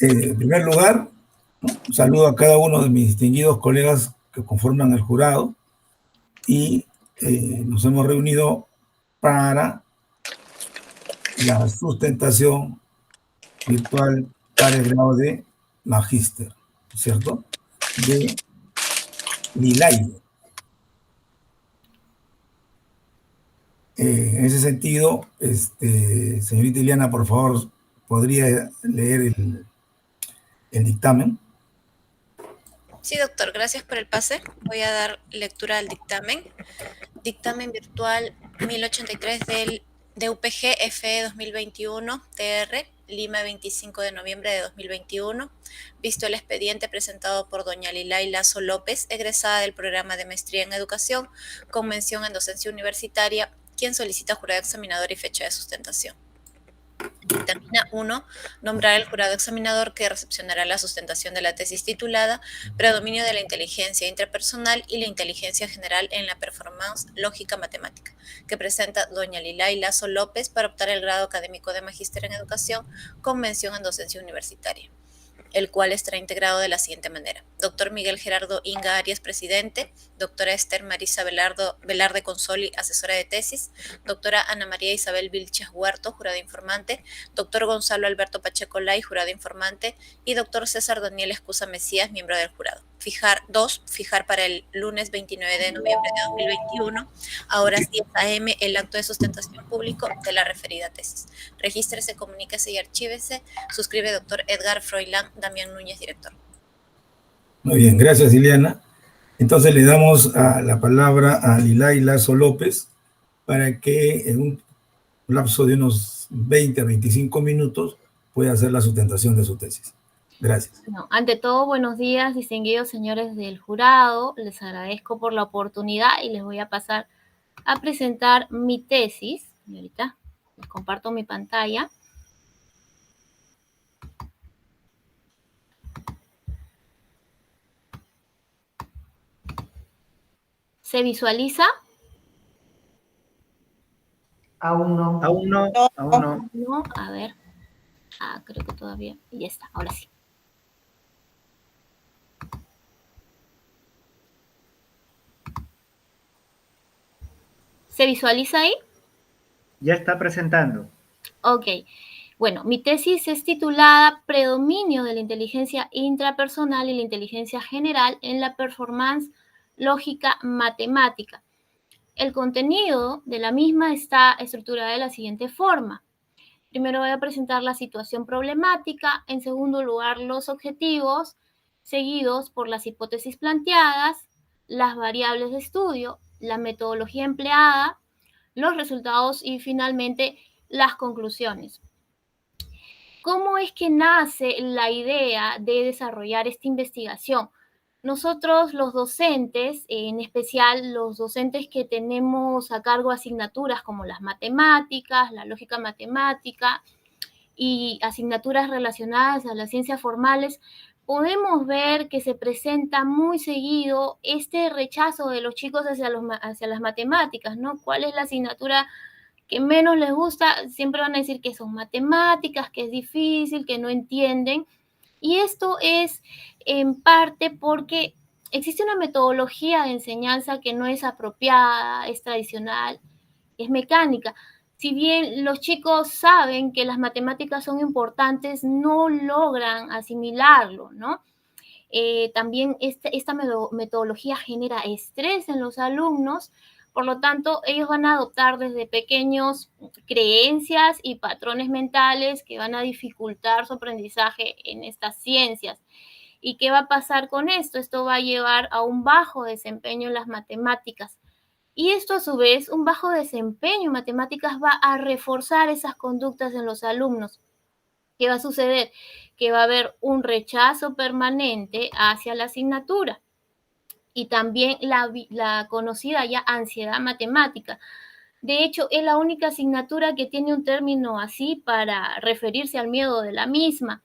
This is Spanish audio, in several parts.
En primer lugar, ¿no? Un saludo a cada uno de mis distinguidos colegas que conforman el jurado y nos hemos reunido para la sustentación virtual para el grado de magíster, ¿cierto? De Lilay. En ese sentido, señorita Iliana, por favor, ¿podría leer el dictamen? Sí, doctor, gracias por el pase. Voy a dar lectura al dictamen. Dictamen virtual 1083 de UPG FE 2021 TR, Lima, 25 de noviembre de 2021. Visto el expediente presentado por doña Lilay Lazo López, egresada del programa de maestría en educación, con mención en docencia universitaria, quien solicita jurado examinador y fecha de sustentación. Dictamina 1. Nombrar el jurado examinador que recepcionará la sustentación de la tesis titulada Predominio de la inteligencia intrapersonal y la inteligencia general en la performance lógica matemática, que presenta doña Lilay Lazo López para optar el grado académico de magíster en educación con mención en docencia universitaria, el cual estará integrado de la siguiente manera: doctor Miguel Gerardo Inga Arias, presidente; doctora Esther Marisa Velarde Consoli, asesora de tesis; doctora Ana María Isabel Vilches Huerto, jurado informante; doctor Gonzalo Alberto Pacheco Lay, jurado informante; y doctor César Daniel Escusa Mesías, miembro del jurado. Fijar para el lunes 29 de noviembre de 2021, a horas 10 a.m., el acto de sustentación público de la referida tesis. Regístrese, comuníquese y archívese. Suscribe doctor Edgar Froilán Damián Núñez, director. Muy bien, gracias, Iliana. Entonces le damos la palabra a Lilay Lazo López para que en un lapso de unos 20 a 25 minutos pueda hacer la sustentación de su tesis. Gracias. Bueno, ante todo, buenos días, distinguidos señores del jurado. Les agradezco por la oportunidad y les voy a pasar a presentar mi tesis. Y ahorita les comparto mi pantalla. ¿Se visualiza? Aún no. Aún no, aún no. No, a ver. Creo que todavía. Ya está, ahora sí. ¿Se visualiza ahí? Ya está presentando. Ok. Bueno, mi tesis es titulada Predominio de la inteligencia intrapersonal y la inteligencia general en la performance lógica matemática. El contenido de la misma está estructurada de la siguiente forma. Primero voy a presentar la situación problemática, en segundo lugar los objetivos, seguidos por las hipótesis planteadas, las variables de estudio, la metodología empleada, los resultados y finalmente las conclusiones. ¿Cómo es que nace la idea de desarrollar esta investigación? Nosotros los docentes, en especial los docentes que tenemos a cargo asignaturas como las matemáticas, la lógica matemática y asignaturas relacionadas a las ciencias formales, podemos ver que se presenta muy seguido este rechazo de los chicos hacia las matemáticas, ¿no? ¿Cuál es la asignatura que menos les gusta? Siempre van a decir que son matemáticas, que es difícil, que no entienden. Y esto es en parte porque existe una metodología de enseñanza que no es apropiada, es tradicional, es mecánica. Si bien los chicos saben que las matemáticas son importantes, no logran asimilarlo, ¿no? También esta metodología genera estrés en los alumnos. Por lo tanto, ellos van a adoptar desde pequeños creencias y patrones mentales que van a dificultar su aprendizaje en estas ciencias. ¿Y qué va a pasar con esto? Esto va a llevar a un bajo desempeño en las matemáticas. Y esto, a su vez, un bajo desempeño en matemáticas va a reforzar esas conductas en los alumnos. ¿Qué va a suceder? Que va a haber un rechazo permanente hacia la asignatura. Y también la conocida ya ansiedad matemática. De hecho, es la única asignatura que tiene un término así para referirse al miedo de la misma.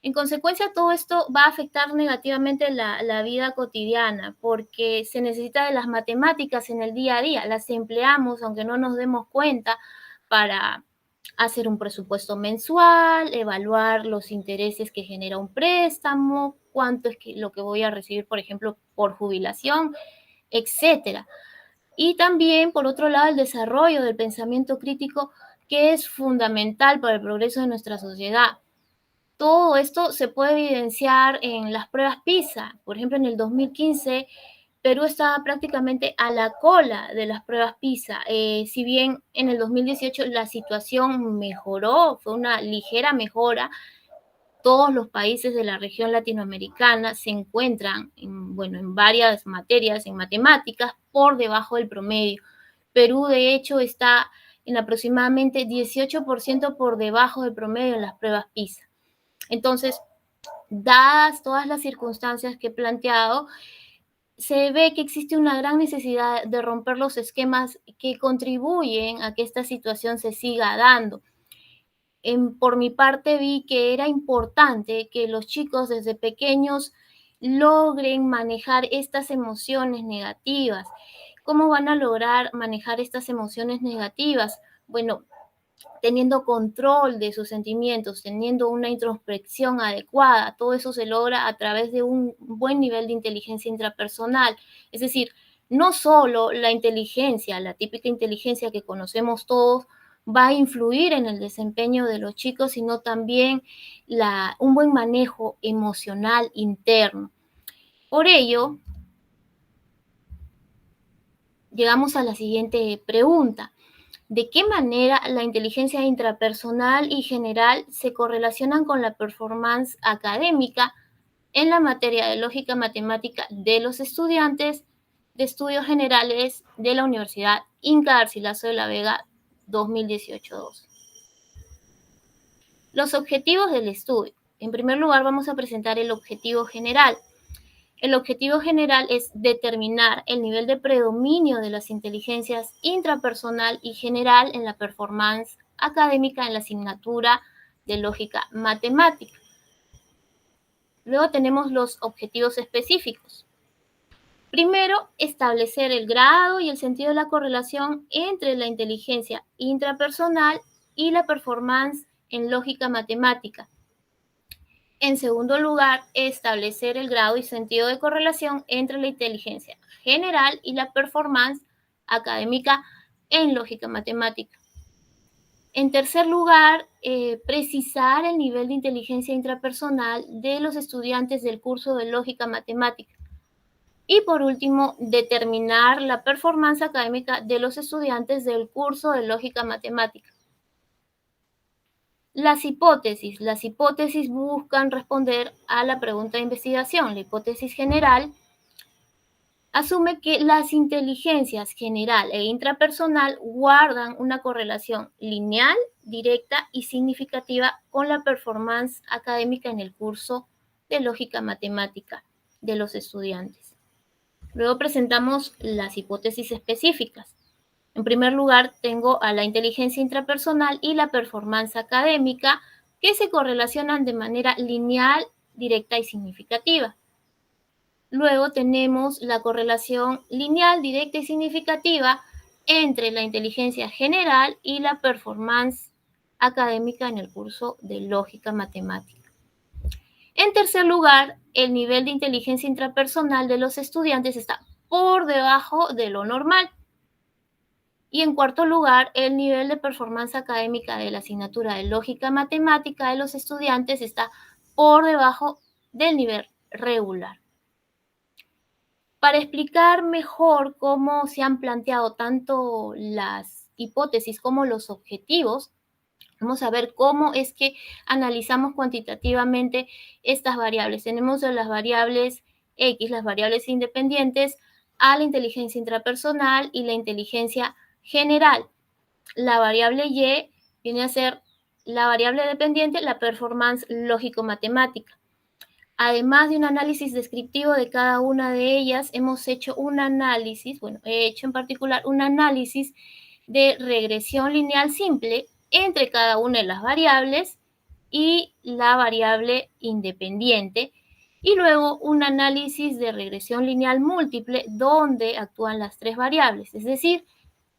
En consecuencia, todo esto va a afectar negativamente la vida cotidiana, porque se necesita de las matemáticas en el día a día. Las empleamos, aunque no nos demos cuenta, para hacer un presupuesto mensual, evaluar los intereses que genera un préstamo, cuánto es lo que voy a recibir, por ejemplo, por jubilación, etcétera. Y también, por otro lado, el desarrollo del pensamiento crítico, que es fundamental para el progreso de nuestra sociedad. Todo esto se puede evidenciar en las pruebas PISA. Por ejemplo, en el 2015, Perú estaba prácticamente a la cola de las pruebas PISA. Si bien en el 2018 la situación mejoró, fue una ligera mejora, todos los países de la región latinoamericana se encuentran en varias materias, en matemáticas, por debajo del promedio. Perú, de hecho, está en aproximadamente 18% por debajo del promedio en las pruebas PISA. Entonces, dadas todas las circunstancias que he planteado, se ve que existe una gran necesidad de romper los esquemas que contribuyen a que esta situación se siga dando. Por mi parte, vi que era importante que los chicos desde pequeños logren manejar estas emociones negativas. ¿Cómo van a lograr manejar estas emociones negativas? Bueno, teniendo control de sus sentimientos, teniendo una introspección adecuada. Todo eso se logra a través de un buen nivel de inteligencia intrapersonal. Es decir, no solo la inteligencia, la típica inteligencia que conocemos todos, va a influir en el desempeño de los chicos, sino también un buen manejo emocional interno. Por ello, llegamos a la siguiente pregunta. ¿De qué manera la inteligencia intrapersonal y general se correlacionan con la performance académica en la materia de lógica matemática de los estudiantes de estudios generales de la Universidad Inca Garcilaso de la Vega 2018-2? Los objetivos del estudio. En primer lugar, vamos a presentar el objetivo general. El objetivo general es determinar el nivel de predominio de las inteligencias intrapersonal y general en la performance académica en la asignatura de lógica matemática. Luego tenemos los objetivos específicos. Primero, establecer el grado y el sentido de la correlación entre la inteligencia intrapersonal y la performance en lógica matemática. En segundo lugar, establecer el grado y sentido de correlación entre la inteligencia general y la performance académica en lógica matemática. En tercer lugar, precisar el nivel de inteligencia intrapersonal de los estudiantes del curso de lógica matemática. Y por último, determinar la performance académica de los estudiantes del curso de lógica matemática. Las hipótesis buscan responder a la pregunta de investigación. La hipótesis general asume que las inteligencias general e intrapersonal guardan una correlación lineal, directa y significativa con la performance académica en el curso de lógica matemática de los estudiantes. Luego presentamos las hipótesis específicas. En primer lugar, tengo a la inteligencia intrapersonal y la performance académica, que se correlacionan de manera lineal, directa y significativa. Luego tenemos la correlación lineal, directa y significativa entre la inteligencia general y la performance académica en el curso de lógica matemática. En tercer lugar, el nivel de inteligencia intrapersonal de los estudiantes está por debajo de lo normal. Y en cuarto lugar, el nivel de performance académica de la asignatura de lógica matemática de los estudiantes está por debajo del nivel regular. Para explicar mejor cómo se han planteado tanto las hipótesis como los objetivos, vamos a ver cómo es que analizamos cuantitativamente estas variables. Tenemos las variables X, las variables independientes, a la inteligencia intrapersonal y la inteligencia general. La variable Y viene a ser la variable dependiente, la performance lógico-matemática. Además de un análisis descriptivo de cada una de ellas, hemos hecho un análisis, he hecho en particular un análisis de regresión lineal simple entre cada una de las variables y la variable independiente, y luego un análisis de regresión lineal múltiple donde actúan las tres variables, es decir,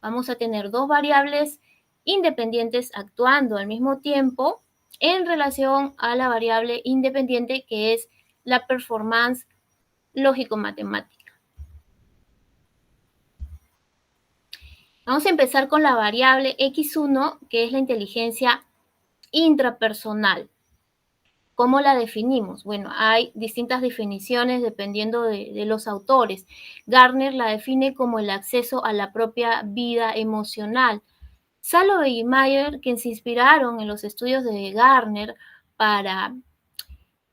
vamos a tener dos variables independientes actuando al mismo tiempo en relación a la variable independiente que es la performance lógico-matemática. Vamos a empezar con la variable X1, que es la inteligencia intrapersonal. ¿Cómo la definimos? Bueno, hay distintas definiciones dependiendo de los autores. Gardner la define como el acceso a la propia vida emocional. Salovey y Mayer, quienes se inspiraron en los estudios de Gardner para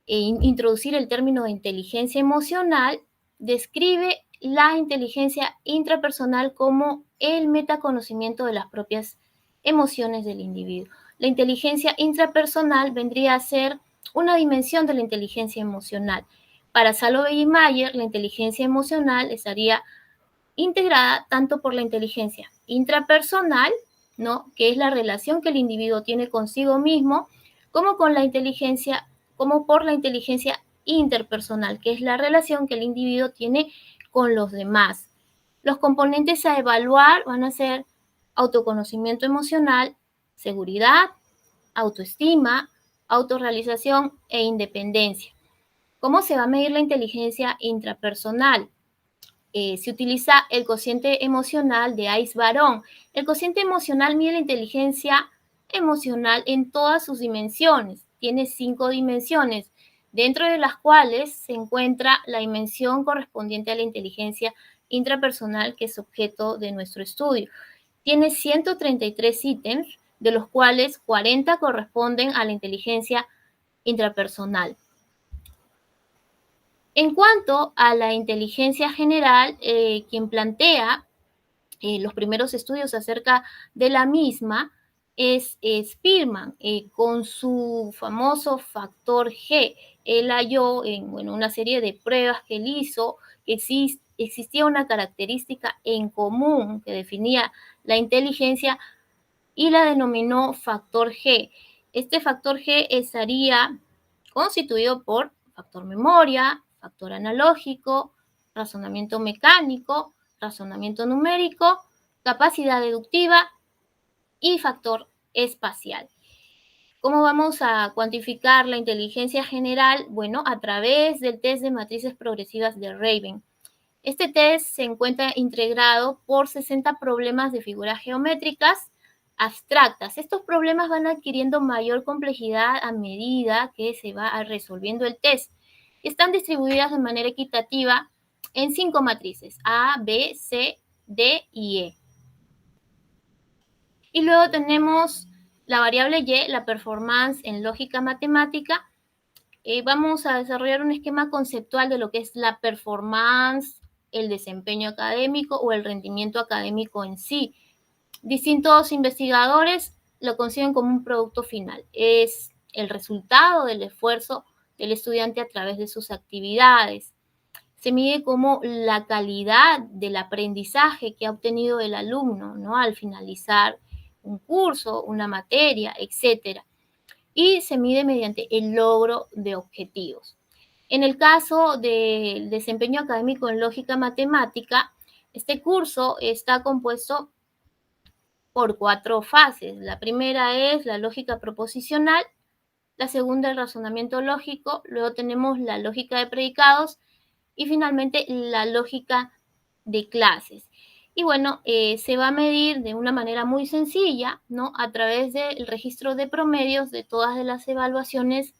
introducir el término de inteligencia emocional, describe la inteligencia intrapersonal como el metaconocimiento de las propias emociones del individuo. La inteligencia intrapersonal vendría a ser una dimensión de la inteligencia emocional. Para Salovey y Mayer, la inteligencia emocional estaría integrada tanto por la inteligencia intrapersonal, ¿no?, que es la relación que el individuo tiene consigo mismo, como por la inteligencia interpersonal, que es la relación que el individuo tiene con los demás. Los componentes a evaluar van a ser autoconocimiento emocional, seguridad, autoestima, autorrealización e independencia. ¿Cómo se va a medir la inteligencia intrapersonal? Se utiliza el cociente emocional de Ice-Baron. El cociente emocional mide la inteligencia emocional en todas sus dimensiones. Tiene 5 dimensiones, dentro de las cuales se encuentra la dimensión correspondiente a la inteligencia intrapersonal, que es objeto de nuestro estudio. Tiene 133 ítems, de los cuales 40 corresponden a la inteligencia intrapersonal. En cuanto a la inteligencia general, quien plantea los primeros estudios acerca de la misma es Spearman, con su famoso factor G. Él halló en una serie de pruebas que él hizo que existía una característica en común que definía la inteligencia y la denominó factor G. Este factor G estaría constituido por factor memoria, factor analógico, razonamiento mecánico, razonamiento numérico, capacidad deductiva y factor espacial. ¿Cómo vamos a cuantificar la inteligencia general? Bueno, a través del test de matrices progresivas de Raven. Este test se encuentra integrado por 60 problemas de figuras geométricas abstractas. Estos problemas van adquiriendo mayor complejidad a medida que se va resolviendo el test. Están distribuidas de manera equitativa en 5 matrices, A, B, C, D y E. Y luego tenemos la variable Y, la performance en lógica matemática. Vamos a desarrollar un esquema conceptual de lo que es la performance, el desempeño académico o el rendimiento académico en sí. Distintos investigadores lo conciben como un producto final. Es el resultado del esfuerzo del estudiante a través de sus actividades. Se mide como la calidad del aprendizaje que ha obtenido el alumno, ¿no?, al finalizar un curso, una materia, etc. Y se mide mediante el logro de objetivos. En el caso del desempeño académico en lógica matemática, este curso está compuesto por 4 fases. La primera es la lógica proposicional, la segunda el razonamiento lógico, luego tenemos la lógica de predicados y finalmente la lógica de clases. Y bueno, se va a medir de una manera muy sencilla, ¿no?, a través del registro de promedios de todas las evaluaciones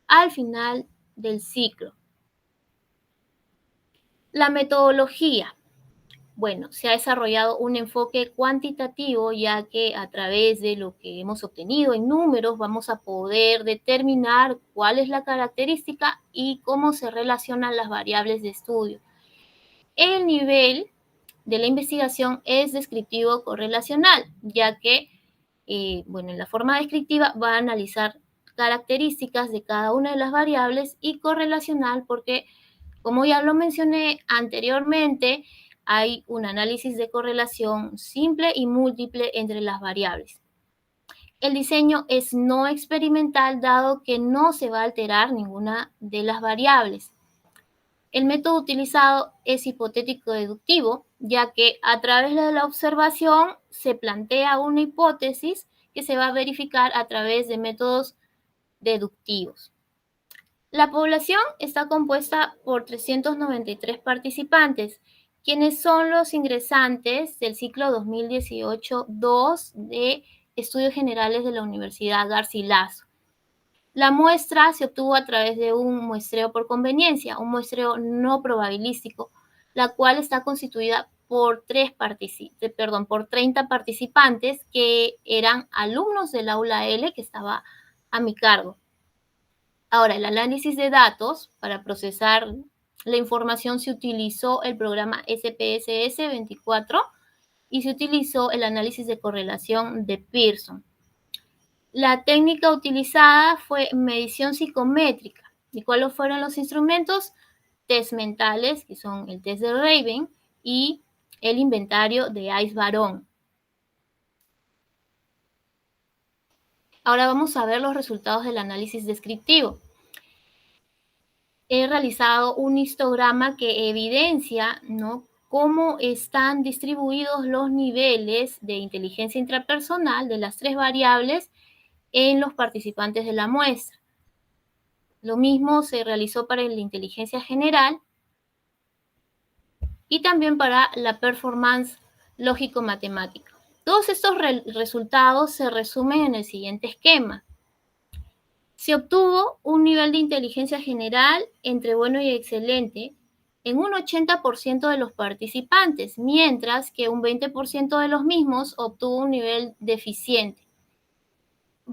al final del ciclo. La metodología. Bueno, se ha desarrollado un enfoque cuantitativo, ya que a través de lo que hemos obtenido en números vamos a poder determinar cuál es la característica y cómo se relacionan las variables de estudio. El nivel de la investigación es descriptivo correlacional, ya que en la forma descriptiva va a analizar características de cada una de las variables, y correlacional porque, como ya lo mencioné anteriormente, hay un análisis de correlación simple y múltiple entre las variables. El diseño es no experimental, dado que no se va a alterar ninguna de las variables. El método utilizado es hipotético-deductivo, ya que a través de la observación se plantea una hipótesis que se va a verificar a través de métodos deductivos. La población está compuesta por 393 participantes, quienes son los ingresantes del ciclo 2018-2 de Estudios Generales de la Universidad Garcilaso. La muestra se obtuvo a través de un muestreo por conveniencia, un muestreo no probabilístico, la cual está constituida por 30 participantes que eran alumnos del aula L que estaba a mi cargo. Ahora, el análisis de datos para procesar la información se utilizó el programa SPSS 24 y se utilizó el análisis de correlación de Pearson. La técnica utilizada fue medición psicométrica. ¿Y cuáles fueron los instrumentos? Test mentales, que son el test de Raven y el inventario de Ice-Barón. Ahora vamos a ver los resultados del análisis descriptivo. He realizado un histograma que evidencia, ¿no?, cómo están distribuidos los niveles de inteligencia intrapersonal de las 3 variables en los participantes de la muestra. Lo mismo se realizó para la inteligencia general y también para la performance lógico-matemática. Todos estos resultados se resumen en el siguiente esquema. Se obtuvo un nivel de inteligencia general entre bueno y excelente en un 80% de los participantes, mientras que un 20% de los mismos obtuvo un nivel deficiente.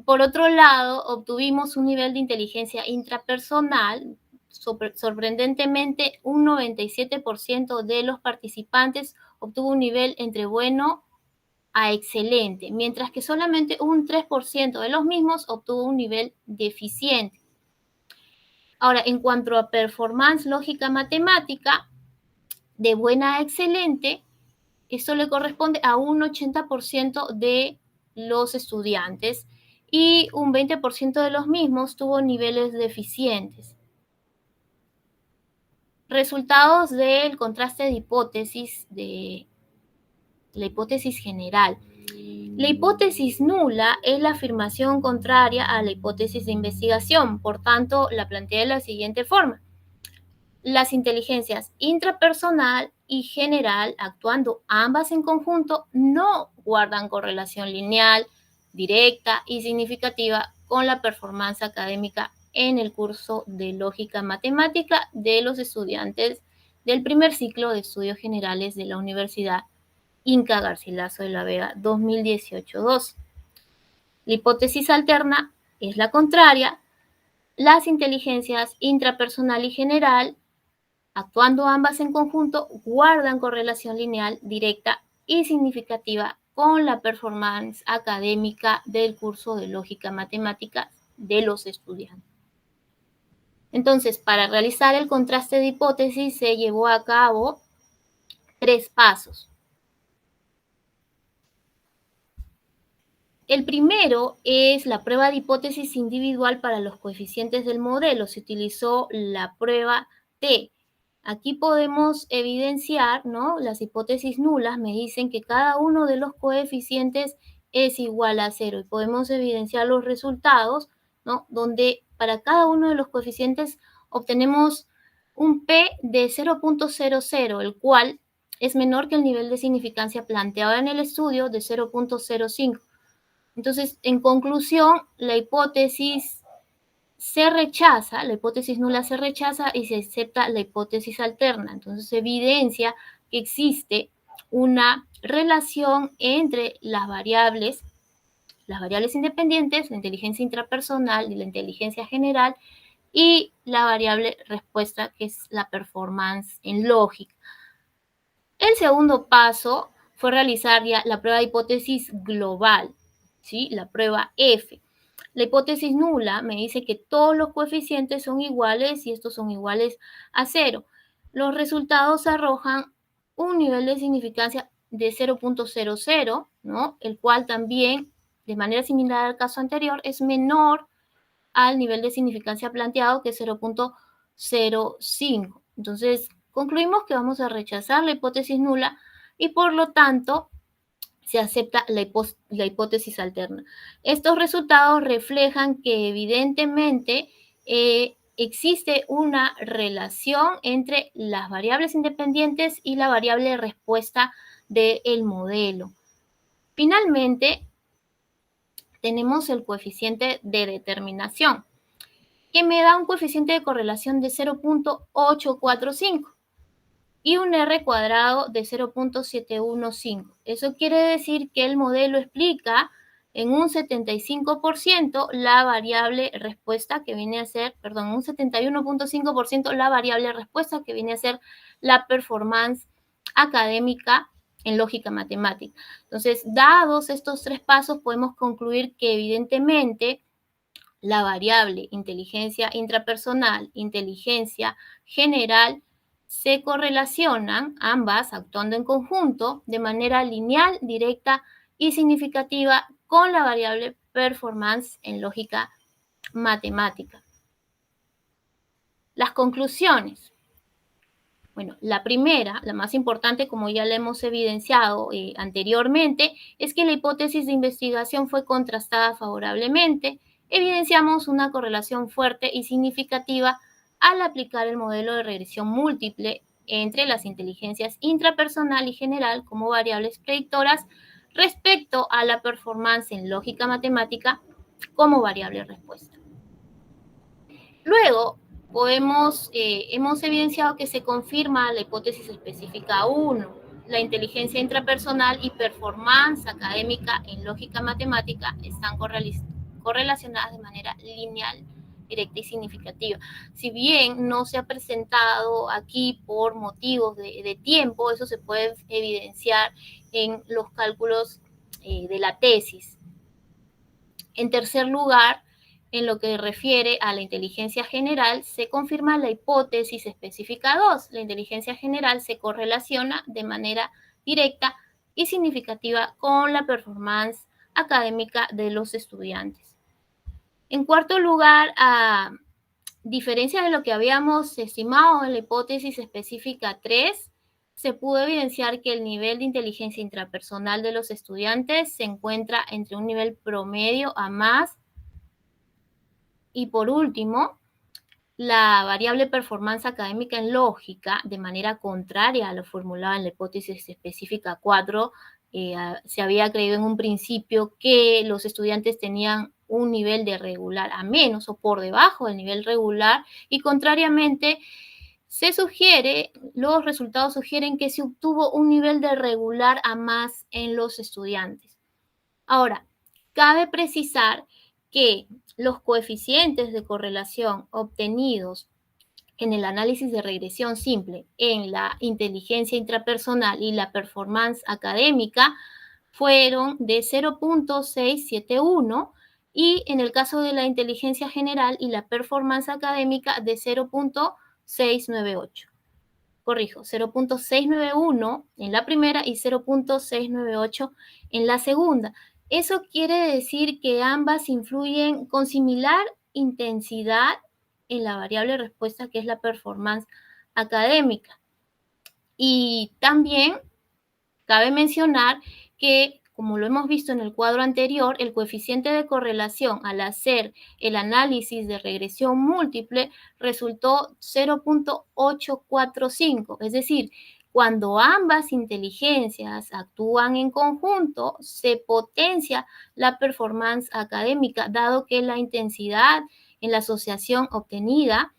Por otro lado, obtuvimos un nivel de inteligencia intrapersonal. Sorprendentemente, un 97% de los participantes obtuvo un nivel entre bueno a excelente, mientras que solamente un 3% de los mismos obtuvo un nivel deficiente. Ahora, en cuanto a performance lógica matemática, de buena a excelente, esto le corresponde a un 80% de los estudiantes y un 20% de los mismos tuvo niveles deficientes. Resultados del contraste de hipótesis de la hipótesis general. La hipótesis nula es la afirmación contraria a la hipótesis de investigación, por tanto, la plantea de la siguiente forma. Las inteligencias intrapersonal y general, actuando ambas en conjunto, no guardan correlación lineal, directa y significativa con la performance académica en el curso de lógica matemática de los estudiantes del primer ciclo de estudios generales de la Universidad Inca Garcilaso de la Vega 2018-2. La hipótesis alterna es la contraria. Las inteligencias intrapersonal y general, actuando ambas en conjunto, guardan correlación lineal, directa y significativa con la performance académica del curso de lógica matemática de los estudiantes. Entonces, para realizar el contraste de hipótesis se llevó a cabo 3 pasos. El primero es la prueba de hipótesis individual para los coeficientes del modelo. Se utilizó la prueba T. Aquí podemos evidenciar, ¿no?, las hipótesis nulas me dicen que cada uno de los coeficientes es igual a 0 y podemos evidenciar los resultados, ¿no?, donde para cada uno de los coeficientes obtenemos un P de 0.00, el cual es menor que el nivel de significancia planteado en el estudio de 0.05. Entonces, en conclusión, la hipótesis se rechaza, la hipótesis nula se rechaza y se acepta la hipótesis alterna. Entonces, se evidencia que existe una relación entre las variables independientes, la inteligencia intrapersonal y la inteligencia general, y la variable respuesta, que es la performance en lógica. El segundo paso fue realizar ya la prueba de hipótesis global, ¿sí?, la prueba F. La hipótesis nula me dice que todos los coeficientes son iguales y estos son iguales a 0. Los resultados arrojan un nivel de significancia de 0.00, ¿no?, el cual también, de manera similar al caso anterior, es menor al nivel de significancia planteado, que es 0.05. Entonces, concluimos que vamos a rechazar la hipótesis nula y por lo tanto se acepta la hipótesis alterna. Estos resultados reflejan que evidentemente existe una relación entre las variables independientes y la variable respuesta del modelo. Finalmente, tenemos el coeficiente de determinación, que me da un coeficiente de correlación de 0.845 y un R cuadrado de 0.715. Eso quiere decir que el modelo explica en un 75% la variable respuesta que viene a ser, perdón, un 71.5% la variable respuesta que viene a ser la performance académica en lógica matemática. Entonces, dados estos tres pasos, podemos concluir que evidentemente la variable inteligencia intrapersonal, inteligencia general, se correlacionan ambas actuando en conjunto de manera lineal, directa y significativa con la variable performance en lógica matemática. Las conclusiones. Bueno, la primera, la más importante, como ya la hemos evidenciado anteriormente, es que la hipótesis de investigación fue contrastada favorablemente. Evidenciamos una correlación fuerte y significativa al aplicar el modelo de regresión múltiple entre las inteligencias intrapersonal y general como variables predictoras respecto a la performance en lógica matemática como variable respuesta. Luego, hemos evidenciado que se confirma la hipótesis específica 1, la inteligencia intrapersonal y performance académica en lógica matemática están correlacionadas de manera lineal, directa y significativa. Si bien no se ha presentado aquí por motivos de tiempo, eso se puede evidenciar en los cálculos de la tesis. En tercer lugar, en lo que refiere a la inteligencia general, se confirma la hipótesis específica 2. La inteligencia general se correlaciona de manera directa y significativa con la performance académica de los estudiantes. En cuarto lugar, a diferencia de lo que habíamos estimado en la hipótesis específica 3, se pudo evidenciar que el nivel de inteligencia intrapersonal de los estudiantes se encuentra entre un nivel promedio a más. Y por último, la variable performance académica en lógica, de manera contraria a lo formulado en la hipótesis específica 4, se había creído en un principio que los estudiantes tenían un nivel de regular a menos o por debajo del nivel regular, y contrariamente los resultados sugieren que se obtuvo un nivel de regular a más en los estudiantes. Ahora, cabe precisar que los coeficientes de correlación obtenidos en el análisis de regresión simple en la inteligencia intrapersonal y la performance académica fueron de 0.671 y en el caso de la inteligencia general y la performance académica de 0.698. Corrijo, 0.691 en la primera y 0.698 en la segunda. Eso quiere decir que ambas influyen con similar intensidad en la variable respuesta, que es la performance académica. Y también cabe mencionar que, como lo hemos visto en el cuadro anterior, el coeficiente de correlación al hacer el análisis de regresión múltiple resultó 0.845, es decir, cuando ambas inteligencias actúan en conjunto, se potencia la performance académica, dado que la intensidad en la asociación obtenida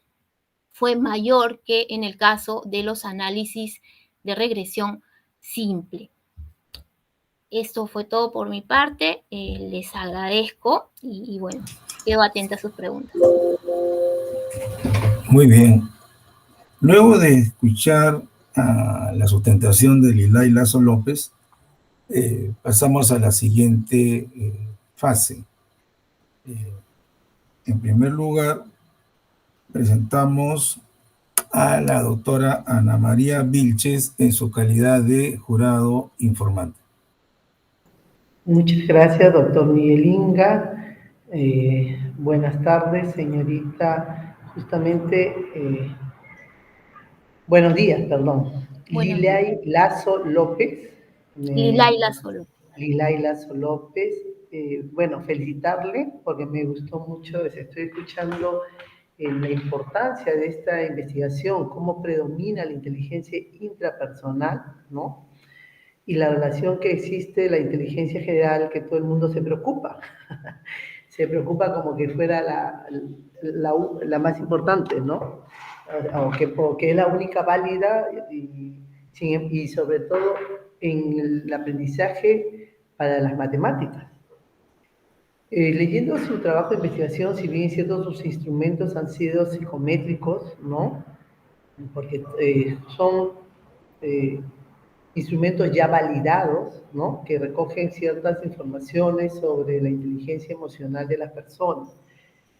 fue mayor que en el caso de los análisis de regresión simple. Esto fue todo por mi parte. Les agradezco y bueno, quedo atenta a sus preguntas. Muy bien. Luego de escuchar la sustentación de Lilay Lazo López, pasamos a la siguiente fase. En primer lugar, presentamos a la doctora Ana María Vilches en su calidad de jurado informante. Muchas gracias, doctor Miguel Inga. Buenas tardes, señorita. Justamente Buenos días, perdón. Buenos Lilay Lazo López. Lilaila Solo. Lilay Lazo López. Bueno, felicitarle porque me gustó mucho, estoy escuchando la importancia de esta investigación, cómo predomina la inteligencia intrapersonal, ¿no? Y la relación que existe, la inteligencia general, que todo el mundo se preocupa. Se preocupa como que fuera la más importante, ¿no? O que es la única válida y sobre todo en el aprendizaje para las matemáticas. Leyendo su trabajo de investigación, si bien es cierto, sus instrumentos han sido psicométricos, ¿no? Porque son instrumentos ya validados, ¿no? Que recogen ciertas informaciones sobre la inteligencia emocional de las personas,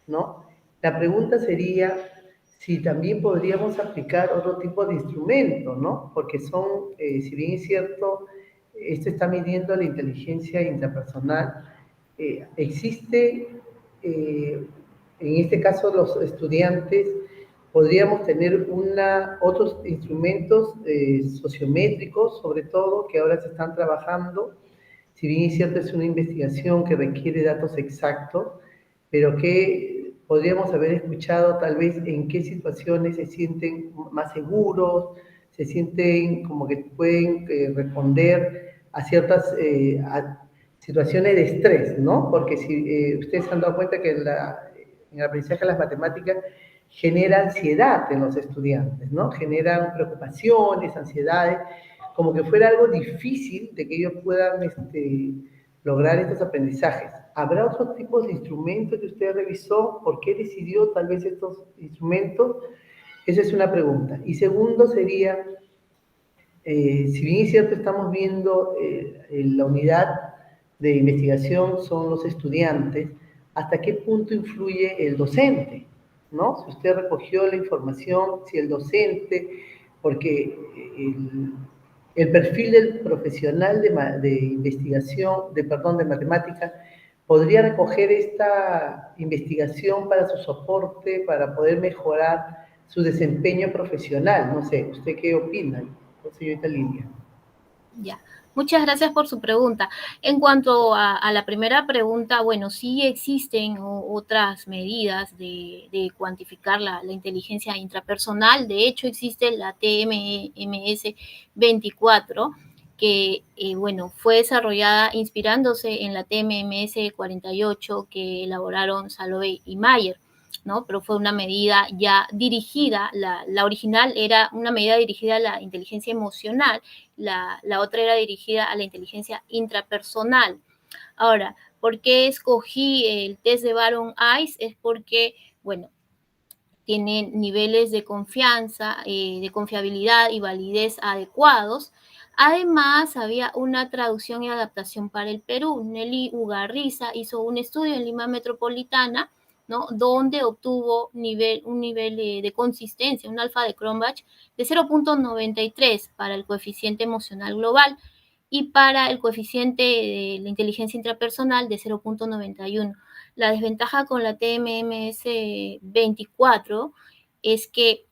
¿no? La pregunta sería si también podríamos aplicar otro tipo de instrumento, ¿no? Porque son, si bien es cierto, esto está midiendo la inteligencia intrapersonal, existe, en este caso los estudiantes, podríamos tener otros instrumentos sociométricos, sobre todo, que ahora se están trabajando. Si bien es cierto, es una investigación que requiere datos exactos, pero que podríamos haber escuchado tal vez en qué situaciones se sienten más seguros, se sienten como que pueden responder a ciertas situaciones de estrés, ¿no? Porque si ustedes se han dado cuenta que en el aprendizaje de las matemáticas genera ansiedad en los estudiantes, ¿no? Generan preocupaciones, ansiedades, como que fuera algo difícil de que ellos puedan lograr estos aprendizajes. ¿Habrá otros tipos de instrumentos que usted revisó? ¿Por qué decidió tal vez estos instrumentos? Esa es una pregunta. Y segundo sería, si bien es cierto, estamos viendo la unidad de investigación son los estudiantes, ¿hasta qué punto influye el docente? ¿No? Si usted recogió la información, si el docente, porque el perfil del profesional de investigación, de matemática, podría recoger esta investigación para su soporte, para poder mejorar su desempeño profesional. No sé, ¿usted qué opina, señorita Lilia? Ya, muchas gracias por su pregunta. En cuanto a la primera pregunta, bueno, sí existen otras medidas de cuantificar la inteligencia intrapersonal. De hecho, existe la TMS 24, que, bueno, fue desarrollada inspirándose en la TMS 48 que elaboraron Salovey y Mayer, ¿no? Pero fue una medida ya dirigida, la original era una medida dirigida a la inteligencia emocional, la otra era dirigida a la inteligencia intrapersonal. Ahora, ¿por qué escogí el test de Baron-Eyes? Es porque, bueno, tiene niveles de confianza, de confiabilidad y validez adecuados. Además, había una traducción y adaptación para el Perú. Nelly Ugarriza hizo un estudio en Lima Metropolitana, ¿no? Donde obtuvo un nivel de consistencia, un alfa de Cronbach de 0.93 para el coeficiente emocional global y para el coeficiente de la inteligencia intrapersonal de 0.91. La desventaja con la TMS 24 es que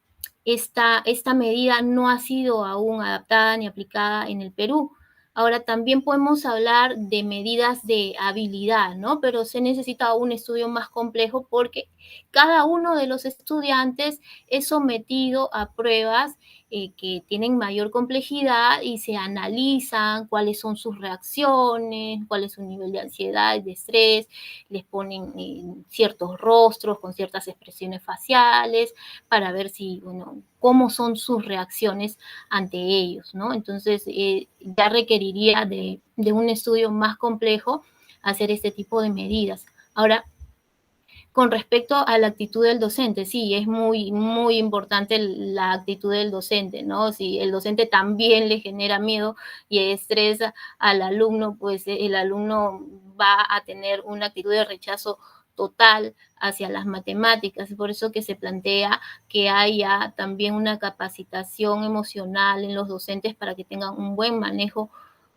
esta medida no ha sido aún adaptada ni aplicada en el Perú. Ahora, también podemos hablar de medidas de habilidad, ¿no? Pero se necesita un estudio más complejo porque cada uno de los estudiantes es sometido a pruebas que tienen mayor complejidad y se analizan cuáles son sus reacciones, cuál es su nivel de ansiedad y de estrés, les ponen ciertos rostros con ciertas expresiones faciales para ver si, bueno, cómo son sus reacciones ante ellos, ¿no? Entonces, ya requeriría de un estudio más complejo hacer este tipo de medidas. Ahora, con respecto a la actitud del docente, sí, es muy, muy importante la actitud del docente, ¿no? Si el docente también le genera miedo y estrés al alumno, pues el alumno va a tener una actitud de rechazo total hacia las matemáticas. Por eso que se plantea que haya también una capacitación emocional en los docentes para que tengan un buen manejo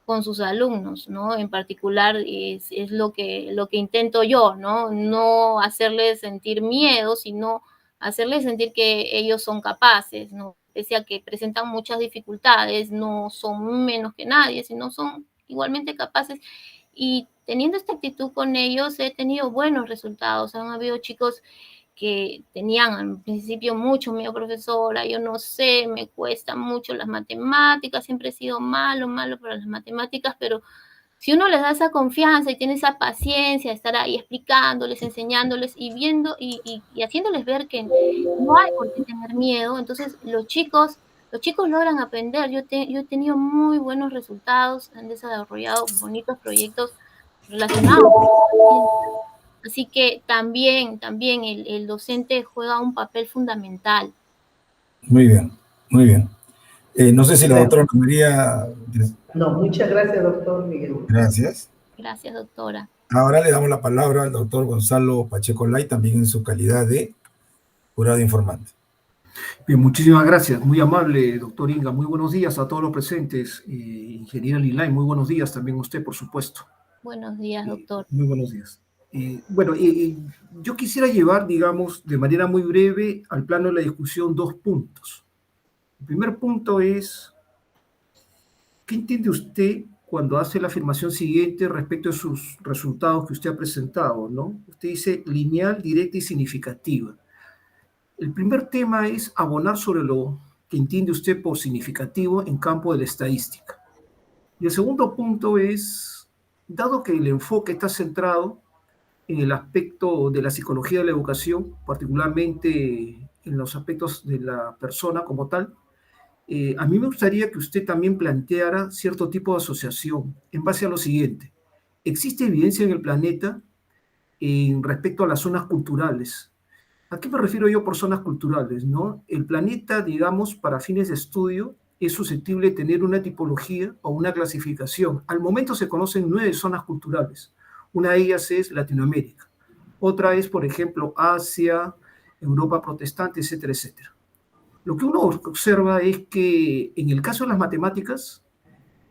con sus alumnos, ¿no? En particular es lo que intento yo, ¿no? No hacerles sentir miedo, sino hacerles sentir que ellos son capaces, ¿no? pese a que presentan muchas dificultades, no son menos que nadie, sino son igualmente capaces. Y teniendo esta actitud con ellos he tenido buenos resultados. Han habido chicos que tenían al principio mucho miedo, profesora, yo no sé, me cuesta mucho las matemáticas, siempre he sido malo para las matemáticas, pero si uno les da esa confianza y tiene esa paciencia de estar ahí explicándoles, enseñándoles y viendo y haciéndoles ver que no hay por qué tener miedo, entonces los chicos logran aprender. Yo he tenido muy buenos resultados, han desarrollado bonitos proyectos relacionados con la ciencia. Así que también el docente juega un papel fundamental. Muy bien, muy bien. No sé si la Claro. doctora Ana María... No, muchas gracias, doctor Miguel. Gracias. Gracias, doctora. Ahora le damos la palabra al doctor Gonzalo Pacheco Lay, también en su calidad de jurado informante. Bien, muchísimas gracias. Muy amable, doctor Inga. Muy buenos días a todos los presentes. Ingeniera Lilay, muy buenos días también a usted, por supuesto. Buenos días, doctor. Muy buenos días. Bueno, yo quisiera llevar, digamos, de manera muy breve al plano de la discusión 2 puntos. El primer punto es, ¿qué entiende usted cuando hace la afirmación siguiente respecto de sus resultados que usted ha presentado, ¿no? Usted dice lineal, directa y significativa. El primer tema es abonar sobre lo que entiende usted por significativo en campo de la estadística. Y el segundo punto es, dado que el enfoque está centrado en el aspecto de la psicología de la educación, particularmente en los aspectos de la persona como tal, a mí me gustaría que usted también planteara cierto tipo de asociación en base a lo siguiente. ¿Existe evidencia en el planeta en respecto a las zonas culturales? ¿A qué me refiero yo por zonas culturales, no? El planeta, digamos, para fines de estudio, es susceptible de tener una tipología o una clasificación. Al momento se conocen 9 zonas culturales. Una de ellas es Latinoamérica. Otra es, por ejemplo, Asia, Europa protestante, etcétera, etcétera. Lo que uno observa es que en el caso de las matemáticas,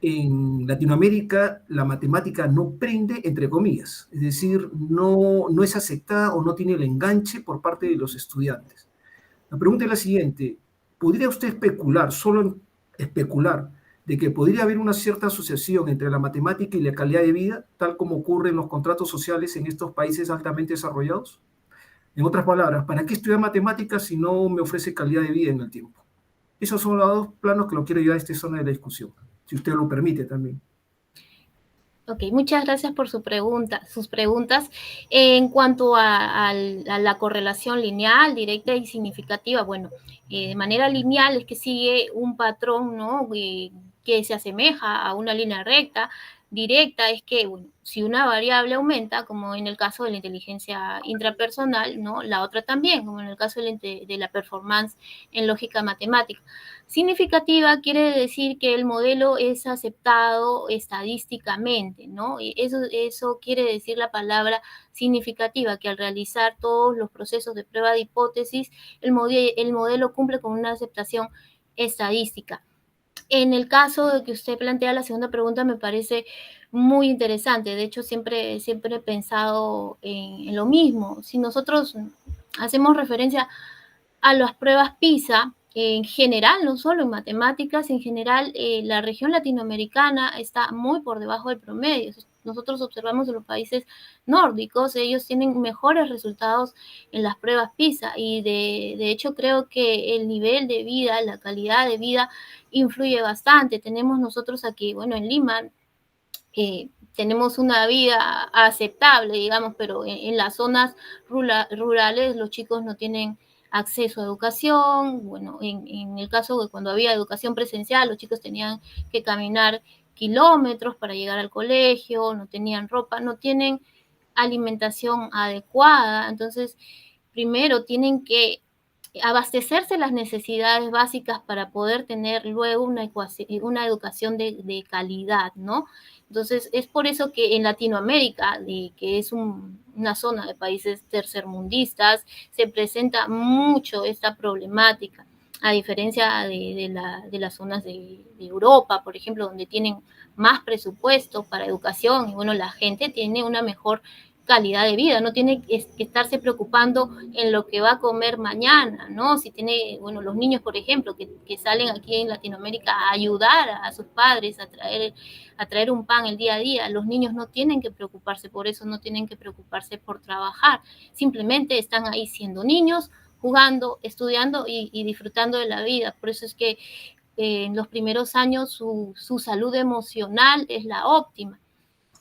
en Latinoamérica la matemática no prende, entre comillas, es decir, no es aceptada o no tiene el enganche por parte de los estudiantes. La pregunta es la siguiente, ¿podría usted especular, solo especular, de que podría haber una cierta asociación entre la matemática y la calidad de vida, tal como ocurre en los contratos sociales en estos países altamente desarrollados? En otras palabras, ¿para qué estudiar matemáticas si no me ofrece calidad de vida en el tiempo? Esos son los 2 planos que lo quiero llevar a esta zona de la discusión, si usted lo permite también. Ok, muchas gracias por sus preguntas. En cuanto a la correlación lineal, directa y significativa, bueno, de manera lineal es que sigue un patrón, ¿no? Que se asemeja a una línea recta. Directa es que, bueno, si una variable aumenta, como en el caso de la inteligencia intrapersonal, ¿no? La otra también, como en el caso de la performance en lógica matemática. Significativa quiere decir que el modelo es aceptado estadísticamente, ¿no? Y eso quiere decir la palabra significativa, que al realizar todos los procesos de prueba de hipótesis, el modelo cumple con una aceptación estadística. En el caso de que usted plantea la segunda pregunta, me parece muy interesante. De hecho, siempre he pensado en lo mismo. Si nosotros hacemos referencia a las pruebas PISA, en general, no solo en matemáticas, en general, la región latinoamericana está muy por debajo del promedio. Nosotros observamos en los países nórdicos, ellos tienen mejores resultados en las pruebas PISA y de hecho creo que el nivel de vida, la calidad de vida influye bastante. Tenemos nosotros aquí, bueno, en Lima, tenemos una vida aceptable, digamos, pero en las zonas rurales los chicos no tienen acceso a educación. Bueno, en el caso de cuando había educación presencial, los chicos tenían que caminar kilómetros para llegar al colegio, no tenían ropa, no tienen alimentación adecuada. Entonces, primero tienen que abastecerse las necesidades básicas para poder tener luego una educación de calidad, ¿no? Entonces, es por eso que en Latinoamérica, que es una zona de países tercermundistas, se presenta mucho esta problemática, a diferencia de las zonas de Europa, por ejemplo, donde tienen más presupuesto para educación y, bueno, la gente tiene una mejor calidad de vida, no tiene que estarse preocupando en lo que va a comer mañana, ¿no? Si tiene, bueno, los niños, por ejemplo, que salen aquí en Latinoamérica a ayudar a sus padres a traer un pan el día a día, los niños no tienen que preocuparse por eso, no tienen que preocuparse por trabajar, simplemente están ahí siendo niños, jugando, estudiando y disfrutando de la vida. Por eso es que en los primeros años su salud emocional es la óptima.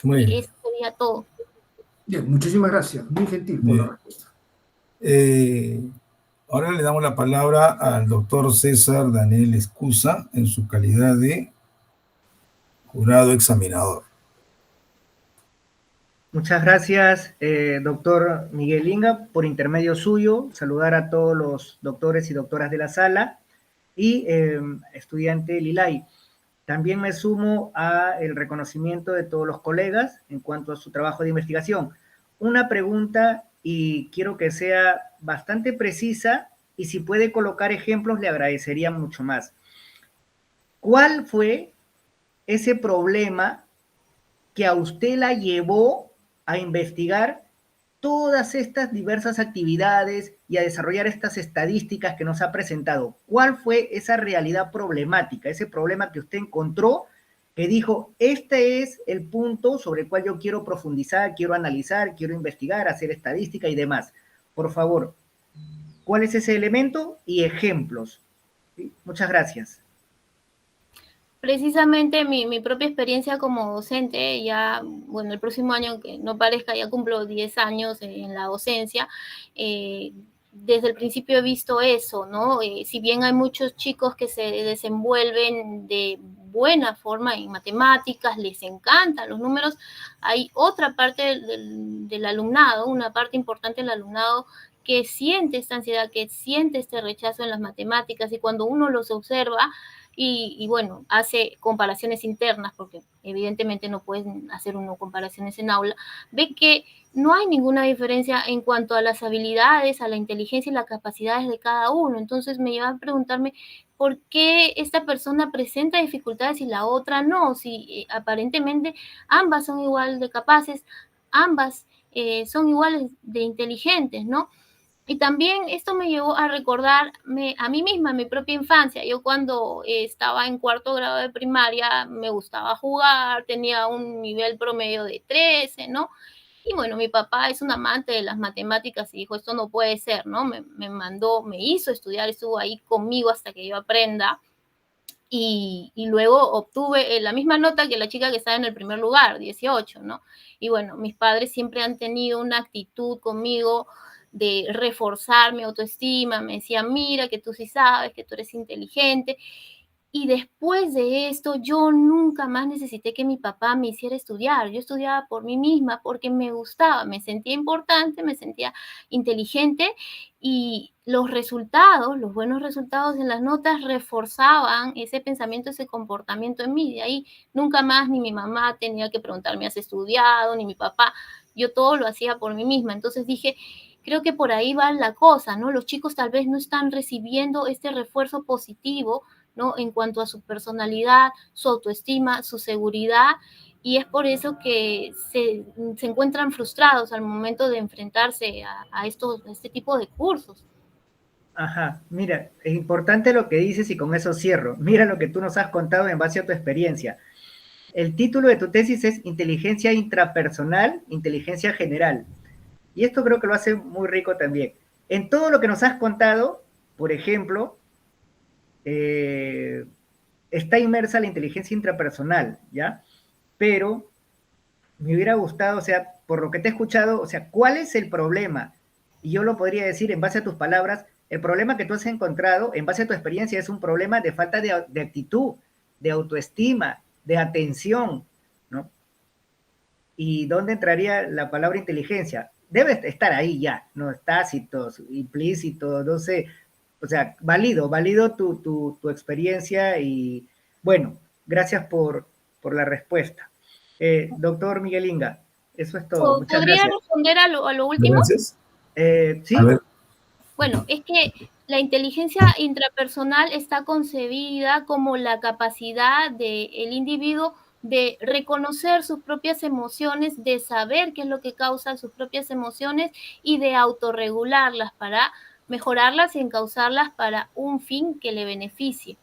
Muy bien. Y eso sería todo. Bien, muchísimas gracias. Muy gentil por la respuesta. Ahora le damos la palabra al doctor César Daniel Escusa en su calidad de jurado examinador. Muchas gracias, doctor Miguel Inga, por intermedio suyo. Saludar a todos los doctores y doctoras de la sala y estudiante Lilay. También me sumo al reconocimiento de todos los colegas en cuanto a su trabajo de investigación. Una pregunta, y quiero que sea bastante precisa, y si puede colocar ejemplos le agradecería mucho más. ¿Cuál fue ese problema que a usted la llevó a investigar todas estas diversas actividades y a desarrollar estas estadísticas que nos ha presentado? ¿Cuál fue esa realidad problemática, ese problema que usted encontró que dijo, este es el punto sobre el cual yo quiero profundizar, quiero analizar, quiero investigar, hacer estadística y demás? Por favor, ¿cuál es ese elemento y ejemplos? ¿Sí? Muchas gracias. Precisamente mi propia experiencia como docente, ya, bueno, el próximo año, que no parezca, ya cumplo 10 años en la docencia, desde el principio he visto eso, ¿no? Si bien hay muchos chicos que se desenvuelven de buena forma en matemáticas, les encantan los números, hay otra parte del alumnado, una parte importante del alumnado que siente esta ansiedad, que siente este rechazo en las matemáticas, y cuando uno los observa, y bueno, hace comparaciones internas, porque evidentemente no pueden hacer uno comparaciones en aula, ve que no hay ninguna diferencia en cuanto a las habilidades, a la inteligencia y las capacidades de cada uno. Entonces me lleva a preguntarme por qué esta persona presenta dificultades y la otra no, si aparentemente ambas son igual de capaces, ambas son iguales de inteligentes, ¿no? Y también esto me llevó a recordarme a mí misma, mi propia infancia. Yo cuando estaba en 4º grado de primaria me gustaba jugar, tenía un nivel promedio de 13, ¿no? Y bueno, mi papá es un amante de las matemáticas y dijo, esto no puede ser, ¿no? Me mandó, me hizo estudiar, estuvo ahí conmigo hasta que yo aprenda. Y luego obtuve la misma nota que la chica que estaba en el primer lugar, 18, ¿no? Y bueno, mis padres siempre han tenido una actitud conmigo de reforzar mi autoestima, me decían, mira, que tú sí sabes, que tú eres inteligente. Y después de esto, yo nunca más necesité que mi papá me hiciera estudiar. Yo estudiaba por mí misma porque me gustaba, me sentía importante, me sentía inteligente, y los resultados, los buenos resultados en las notas reforzaban ese pensamiento, ese comportamiento en mí. De ahí nunca más ni mi mamá tenía que preguntarme, ¿has estudiado? Ni mi papá. Yo todo lo hacía por mí misma. Entonces dije, creo que por ahí va la cosa, ¿no? Los chicos tal vez no están recibiendo este refuerzo positivo, ¿no? En cuanto a su personalidad, su autoestima, su seguridad, y es por eso que se encuentran frustrados al momento de enfrentarse a este tipo de cursos. Ajá, mira, es importante lo que dices y con eso cierro. Mira lo que tú nos has contado en base a tu experiencia. El título de tu tesis es Inteligencia Intrapersonal, Inteligencia General. Y esto creo que lo hace muy rico también. En todo lo que nos has contado, por ejemplo, está inmersa la inteligencia intrapersonal, ¿ya? Pero me hubiera gustado, o sea, por lo que te he escuchado, o sea, ¿cuál es el problema? Y yo lo podría decir en base a tus palabras, el problema que tú has encontrado en base a tu experiencia es un problema de falta de actitud, de autoestima, de atención, ¿no? ¿Y dónde entraría la palabra inteligencia? Debe estar ahí ya, ¿no? Tácito, implícito, no sé. O sea, valido tu experiencia y, bueno, gracias por la respuesta. Doctor Miguel Inga, eso es todo. Muchas ¿Podría gracias. responder a lo último? Gracias. ¿Sí? A ver. Bueno, es que la inteligencia intrapersonal está concebida como la capacidad del individuo de reconocer sus propias emociones, de saber qué es lo que causa sus propias emociones y de autorregularlas para mejorarlas y encauzarlas para un fin que le beneficie.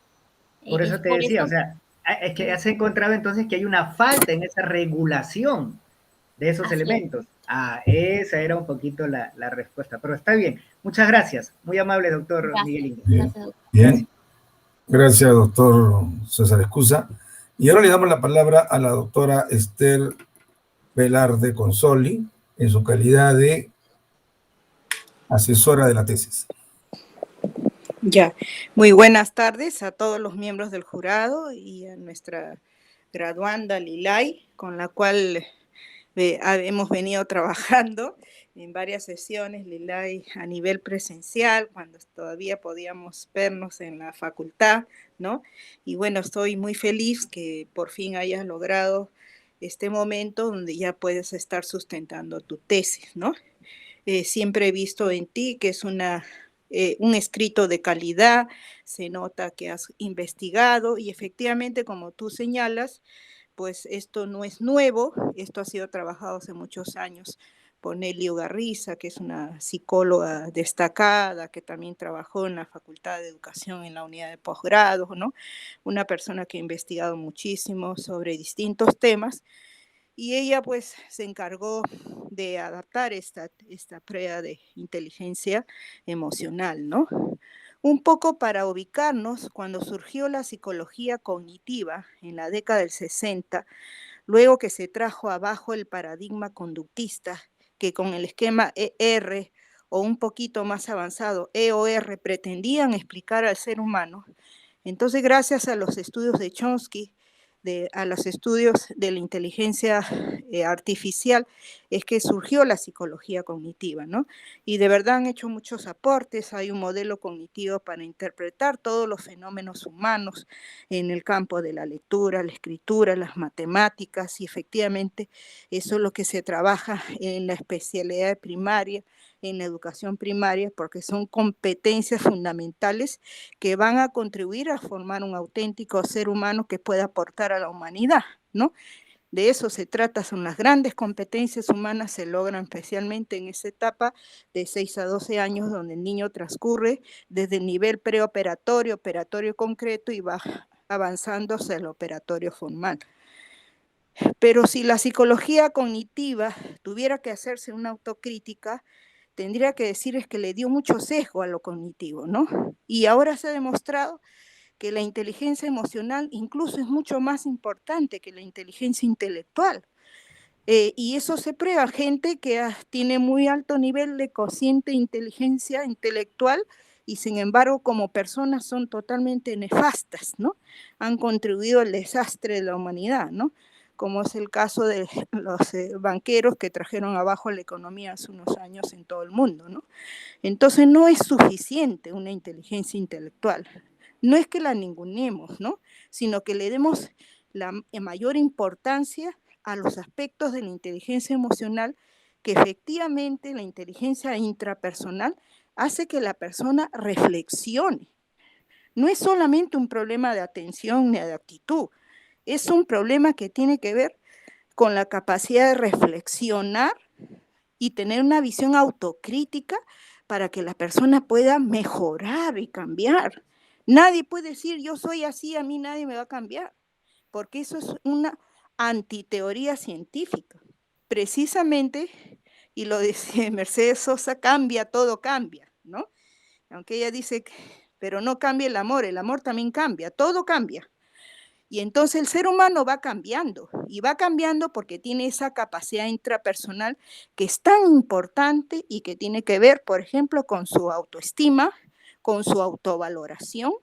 Por eso Es te por decía, o eso. sea, es que has encontrado entonces que hay una falta en esa regulación de esos Así es. elementos. Ah, esa era un poquito la respuesta, pero está bien. Muchas gracias. Muy amable, doctor Gracias. Miguelín. Bien, Gracias, doctor. bien. Gracias, doctor César Escusa. Y ahora le damos la palabra a la doctora Esther Velarde Consoli, en su calidad de asesora de la tesis. Ya, muy buenas tardes a todos los miembros del jurado y a nuestra graduanda Lilay, con la cual hemos venido trabajando en varias sesiones, Lilay, a nivel presencial, cuando todavía podíamos vernos en la facultad, ¿no? Y bueno, estoy muy feliz que por fin hayas logrado este momento donde ya puedes estar sustentando tu tesis, ¿no? Siempre he visto en ti que es un escrito de calidad, se nota que has investigado y efectivamente, como tú señalas, pues esto no es nuevo, esto ha sido trabajado hace muchos años por Nelly Ugarriza, que es una psicóloga destacada, que también trabajó en la Facultad de Educación en la unidad de posgrado, ¿no? Una persona que ha investigado muchísimo sobre distintos temas. Y ella pues se encargó de adaptar esta prueba de inteligencia emocional, ¿no? Un poco para ubicarnos, cuando surgió la psicología cognitiva en la década del 60, luego que se trajo abajo el paradigma conductista, que con el esquema ER o un poquito más avanzado, EOR, pretendían explicar al ser humano. Entonces, gracias a los estudios de Chomsky, a los estudios de la inteligencia artificial, es que surgió la psicología cognitiva, ¿no? Y de verdad han hecho muchos aportes, hay un modelo cognitivo para interpretar todos los fenómenos humanos en el campo de la lectura, la escritura, las matemáticas, y efectivamente eso es lo que se trabaja en la especialidad primaria, en la educación primaria, porque son competencias fundamentales que van a contribuir a formar un auténtico ser humano que pueda aportar a la humanidad, ¿no? De eso se trata, son las grandes competencias humanas, se logran especialmente en esa etapa de 6 a 12 años, donde el niño transcurre desde el nivel preoperatorio, operatorio concreto, y va avanzando hacia el operatorio formal. Pero si la psicología cognitiva tuviera que hacerse una autocrítica, tendría que decir es que le dio mucho sesgo a lo cognitivo, ¿no? Y ahora se ha demostrado que la inteligencia emocional incluso es mucho más importante que la inteligencia intelectual. Y eso se prueba, gente que tiene muy alto nivel de cociente inteligencia intelectual y sin embargo como personas son totalmente nefastas, ¿no? Han contribuido al desastre de la humanidad, ¿no? Como es el caso de los banqueros que trajeron abajo la economía hace unos años en todo el mundo, ¿no? Entonces no es suficiente una inteligencia intelectual. No es que la ningunemos, ¿no? Sino que le demos la mayor importancia a los aspectos de la inteligencia emocional, que efectivamente la inteligencia intrapersonal hace que la persona reflexione. No es solamente un problema de atención ni de actitud, es un problema que tiene que ver con la capacidad de reflexionar y tener una visión autocrítica para que la persona pueda mejorar y cambiar. Nadie puede decir yo soy así, a mí nadie me va a cambiar, porque eso es una antiteoría científica. Precisamente, y lo dice Mercedes Sosa, cambia, todo cambia, ¿no? Aunque ella dice, pero no cambia el amor también cambia, todo cambia. Y entonces el ser humano va cambiando, y va cambiando porque tiene esa capacidad intrapersonal que es tan importante y que tiene que ver, por ejemplo, con su autoestima, con su autovaloración,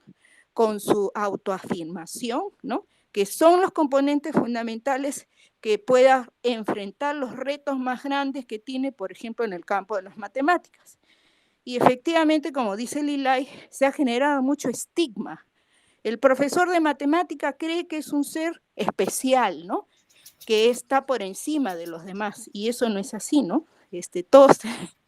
con su autoafirmación, ¿no? Que son los componentes fundamentales que pueda enfrentar los retos más grandes que tiene, por ejemplo, en el campo de las matemáticas. Y efectivamente, como dice Lilay, se ha generado mucho estigma. El profesor de matemática cree que es un ser especial, ¿no? Que está por encima de los demás, y eso no es así, ¿no?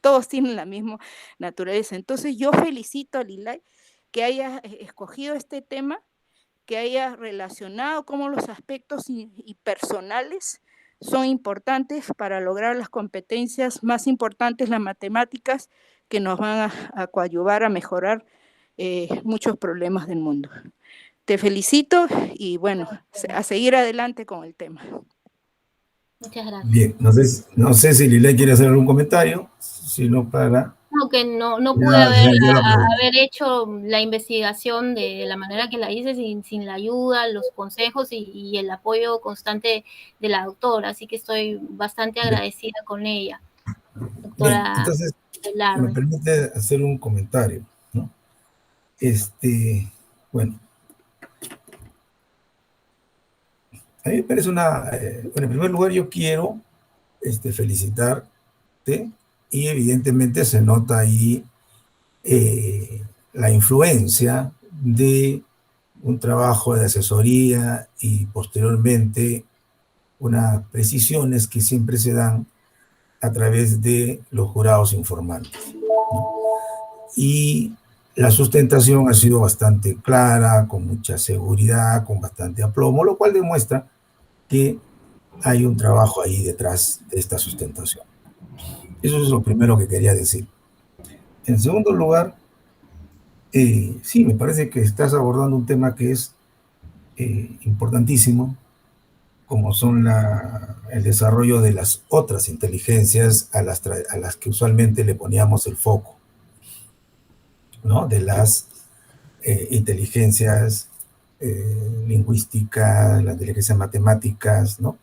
Todos tienen la misma naturaleza. Entonces yo felicito a Lilay que haya escogido este tema, que haya relacionado cómo los aspectos y personales son importantes para lograr las competencias más importantes, las matemáticas, que nos van a coadyuvar a mejorar muchos problemas del mundo. Te felicito y bueno, a seguir adelante con el tema. Muchas gracias. Bien, no sé si Lila quiere hacer algún comentario, sino para... No, que no pude Ya la pregunta. haber hecho la investigación de la manera que la hice sin la ayuda, los consejos y el apoyo constante de la doctora, así que estoy bastante agradecida con ella, doctora. Bien, entonces, Velarde. me permite hacer un comentario, ¿no? Bueno, a mí me parece bueno, en primer lugar yo quiero felicitarte y evidentemente se nota ahí la influencia de un trabajo de asesoría y posteriormente unas precisiones que siempre se dan a través de los jurados informantes, ¿no? Y la sustentación ha sido bastante clara, con mucha seguridad, con bastante aplomo, lo cual demuestra que hay un trabajo ahí detrás de esta sustentación. Eso es lo primero que quería decir. En segundo lugar, sí, me parece que estás abordando un tema que es importantísimo, como son el desarrollo de las otras inteligencias a las que usualmente le poníamos el foco, ¿no? De las inteligencias lingüísticas, las inteligencias matemáticas, ¿no?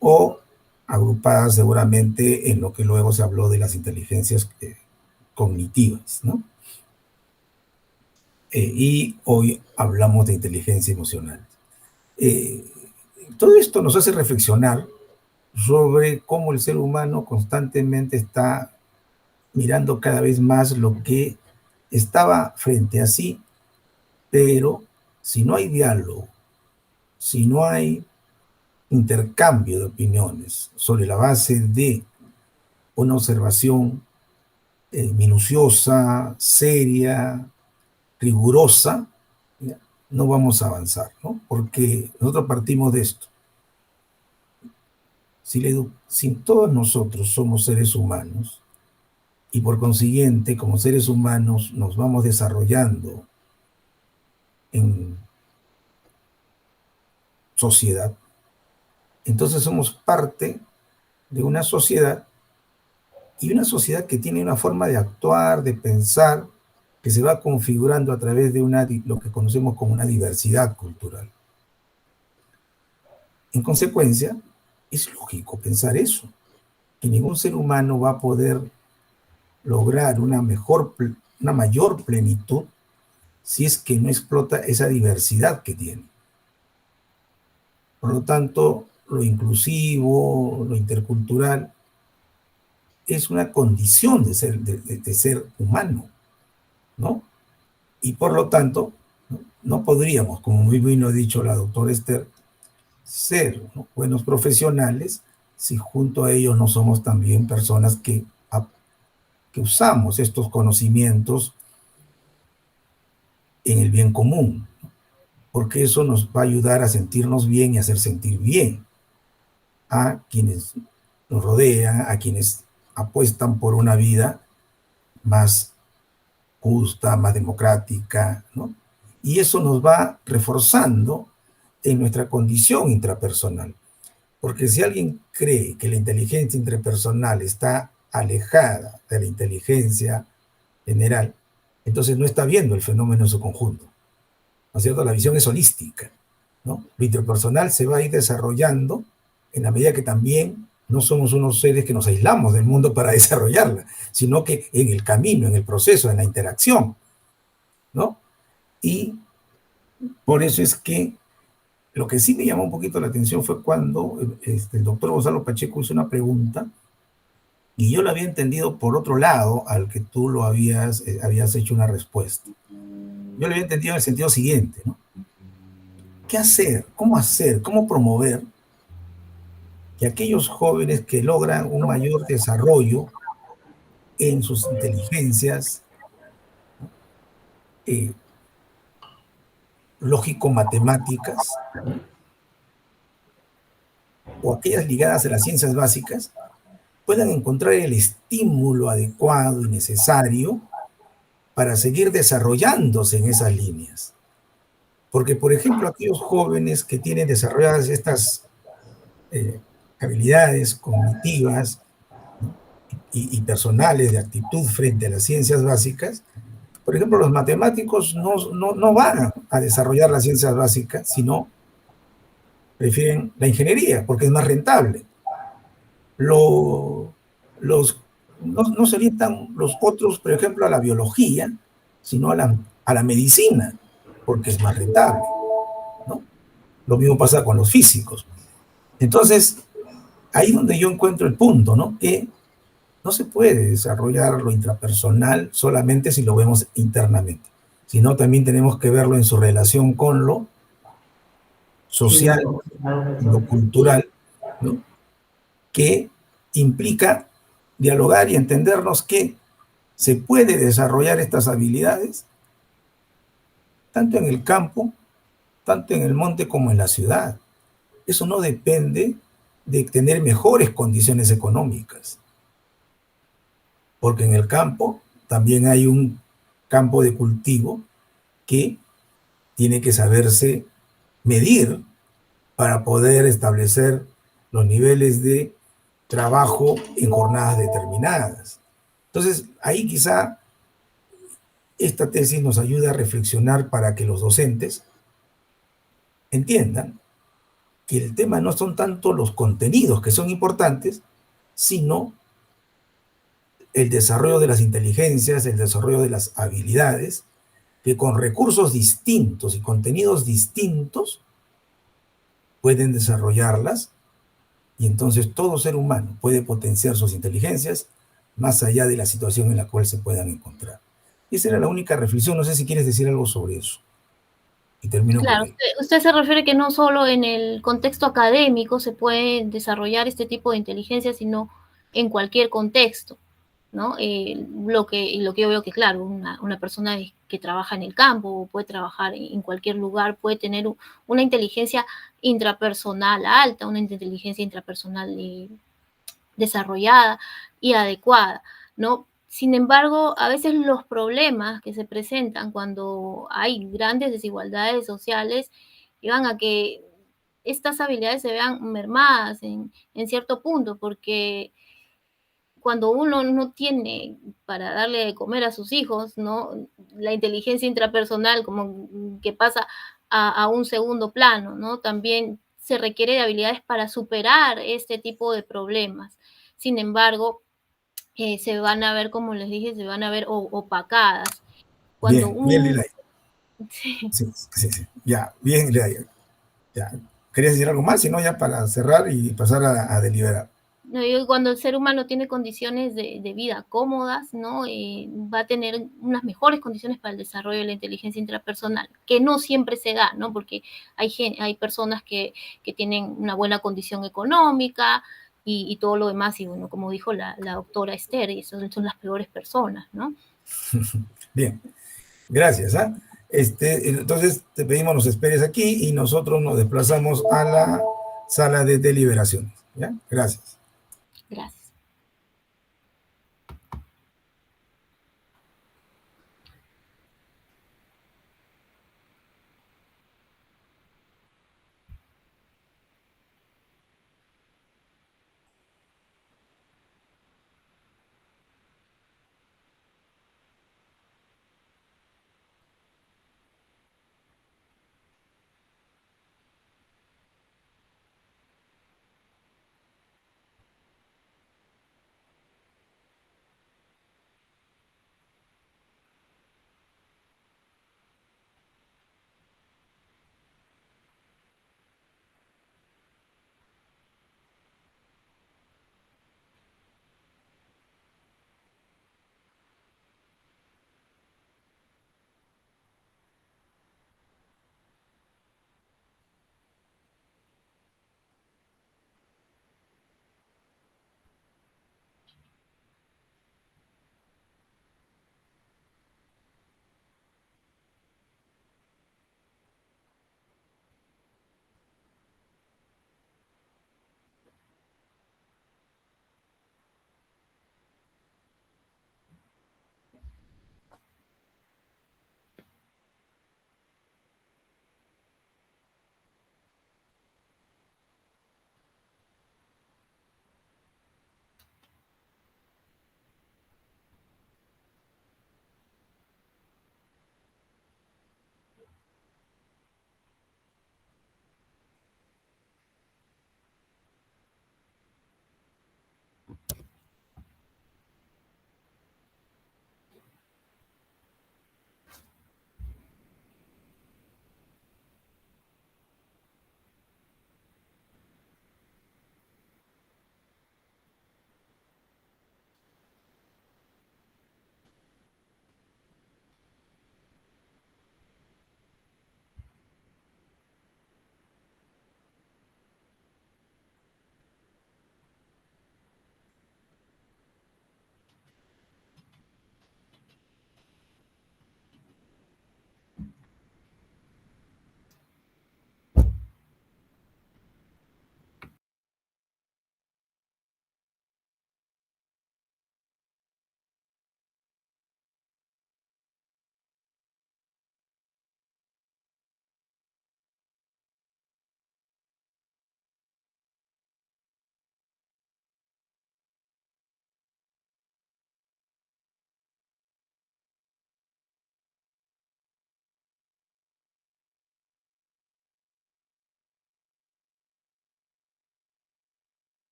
O agrupadas seguramente en lo que luego se habló de las inteligencias cognitivas, ¿no? Y hoy hablamos de inteligencia emocional. Todo esto nos hace reflexionar sobre cómo el ser humano constantemente está mirando cada vez más lo que estaba frente a sí, pero si no hay diálogo, si no hay intercambio de opiniones sobre la base de una observación minuciosa, seria, rigurosa, no vamos a avanzar, ¿no? Porque nosotros partimos de esto. Si todos nosotros somos seres humanos y por consiguiente, como seres humanos, nos vamos desarrollando en sociedad, entonces somos parte de una sociedad y una sociedad que tiene una forma de actuar, de pensar, que se va configurando a través de lo que conocemos como una diversidad cultural. En consecuencia, es lógico pensar eso, que ningún ser humano va a poder lograr una mayor plenitud si es que no explota esa diversidad que tiene. Por lo tanto, lo inclusivo, lo intercultural, es una condición de ser humano, ¿no? Y por lo tanto, no podríamos, como muy bien lo ha dicho la doctora Esther, ser, ¿no?, buenos profesionales si junto a ellos no somos también personas que usamos estos conocimientos en el bien común, ¿no? Porque eso nos va a ayudar a sentirnos bien y a hacer sentir bien a quienes nos rodean, a quienes apuestan por una vida más justa, más democrática, ¿no? Y eso nos va reforzando en nuestra condición intrapersonal. Porque si alguien cree que la inteligencia intrapersonal está alejada de la inteligencia general, entonces no está viendo el fenómeno en su conjunto, ¿no es cierto? La visión es holística, ¿no? Lo interpersonal se va a ir desarrollando en la medida que también no somos unos seres que nos aislamos del mundo para desarrollarla, sino que en el camino, en el proceso, en la interacción, ¿no? Y por eso es que lo que sí me llamó un poquito la atención fue cuando el doctor Gonzalo Pacheco hizo una pregunta y yo la había entendido por otro lado al que tú lo habías hecho una respuesta. Yo lo había entendido en el sentido siguiente, ¿no? ¿Qué hacer? ¿Cómo promover que aquellos jóvenes que logran un mayor desarrollo en sus inteligencias lógico-matemáticas, ¿no? O aquellas ligadas a las ciencias básicas, puedan encontrar el estímulo adecuado y necesario para seguir desarrollándose en esas líneas. Porque, por ejemplo, aquellos jóvenes que tienen desarrolladas estas eh, habilidades cognitivas, ¿no? y personales de actitud frente a las ciencias básicas, por ejemplo, los matemáticos no van a desarrollar las ciencias básicas, sino prefieren la ingeniería, porque es más rentable. Lo, los, no se orientan los otros, por ejemplo, a la biología, sino a la medicina, porque es más rentable, ¿no? Lo mismo pasa con los físicos. Entonces, ahí es donde yo encuentro el punto, ¿no? Que no se puede desarrollar lo intrapersonal solamente si lo vemos internamente, sino también tenemos que verlo en su relación con lo Sí, social, lo razón. cultural, ¿no? Que implica dialogar y entendernos que se puede desarrollar estas habilidades tanto en el campo, tanto en el monte como en la ciudad. Eso no depende de tener mejores condiciones económicas, porque en el campo también hay un campo de cultivo que tiene que saberse medir para poder establecer los niveles de trabajo en jornadas determinadas. Entonces, ahí quizá esta tesis nos ayuda a reflexionar para que los docentes entiendan que el tema no son tanto los contenidos que son importantes, sino el desarrollo de las inteligencias, el desarrollo de las habilidades, que con recursos distintos y contenidos distintos pueden desarrollarlas, y entonces todo ser humano puede potenciar sus inteligencias más allá de la situación en la cual se puedan encontrar. Esa era la única reflexión, no sé si quieres decir algo sobre eso. Y termino por Claro, ahí. usted se refiere que no solo en el contexto académico se puede desarrollar este tipo de inteligencia, sino en cualquier contexto, ¿no? Lo que yo veo que, claro, una persona que trabaja en el campo o puede trabajar en cualquier lugar, puede tener una inteligencia intrapersonal alta, una inteligencia intrapersonal desarrollada y adecuada, ¿no? Sin embargo, a veces los problemas que se presentan cuando hay grandes desigualdades sociales llevan a que estas habilidades se vean mermadas en cierto punto, porque cuando uno no tiene para darle de comer a sus hijos, ¿no? La inteligencia intrapersonal como que pasa a un segundo plano, ¿no? También se requiere de habilidades para superar este tipo de problemas. Sin embargo, se van a ver, como les dije, se van a ver opacadas. Cuando Bien, bien, un... Lila. Sí. Sí, sí, sí. Ya, bien, Lila. Ya. ¿Querías decir algo más? Si no, ya para cerrar y pasar a deliberar. No, yo cuando el ser humano tiene condiciones de vida cómodas, ¿no? Va a tener unas mejores condiciones para el desarrollo de la inteligencia intrapersonal, que no siempre se da, ¿no? Porque hay personas que tienen una buena condición económica y todo lo demás, y bueno, como dijo la doctora Esther, y esas son las peores personas, ¿no? Bien, gracias. ¿Ah? Entonces, te pedimos nos esperes aquí y nosotros nos desplazamos a la sala de deliberaciones. ¿Ya? Gracias. Gracias.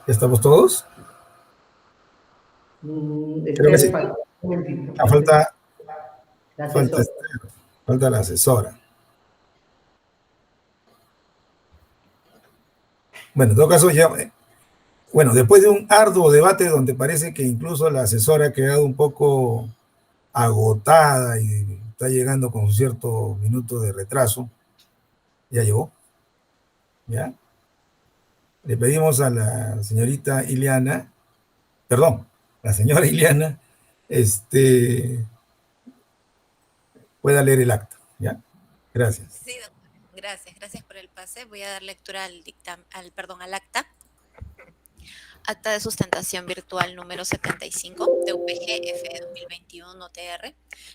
¿Ya estamos todos? Creo que sí. Falta un momentito. Falta La asesora. falta la asesora. Bueno, en todo caso, ya, bueno, después de un arduo debate donde parece que incluso la asesora ha quedado un poco agotada y está llegando con cierto minuto de retraso, ya llegó, ¿ya? Le pedimos a la señorita Ileana, perdón, la señora Ileana, pueda leer el acta, ¿ya? Gracias. Sí, doctor. Gracias por el pase. Voy a dar lectura al acta. Acta de sustentación virtual número 75 de UPG-FE 2021 TR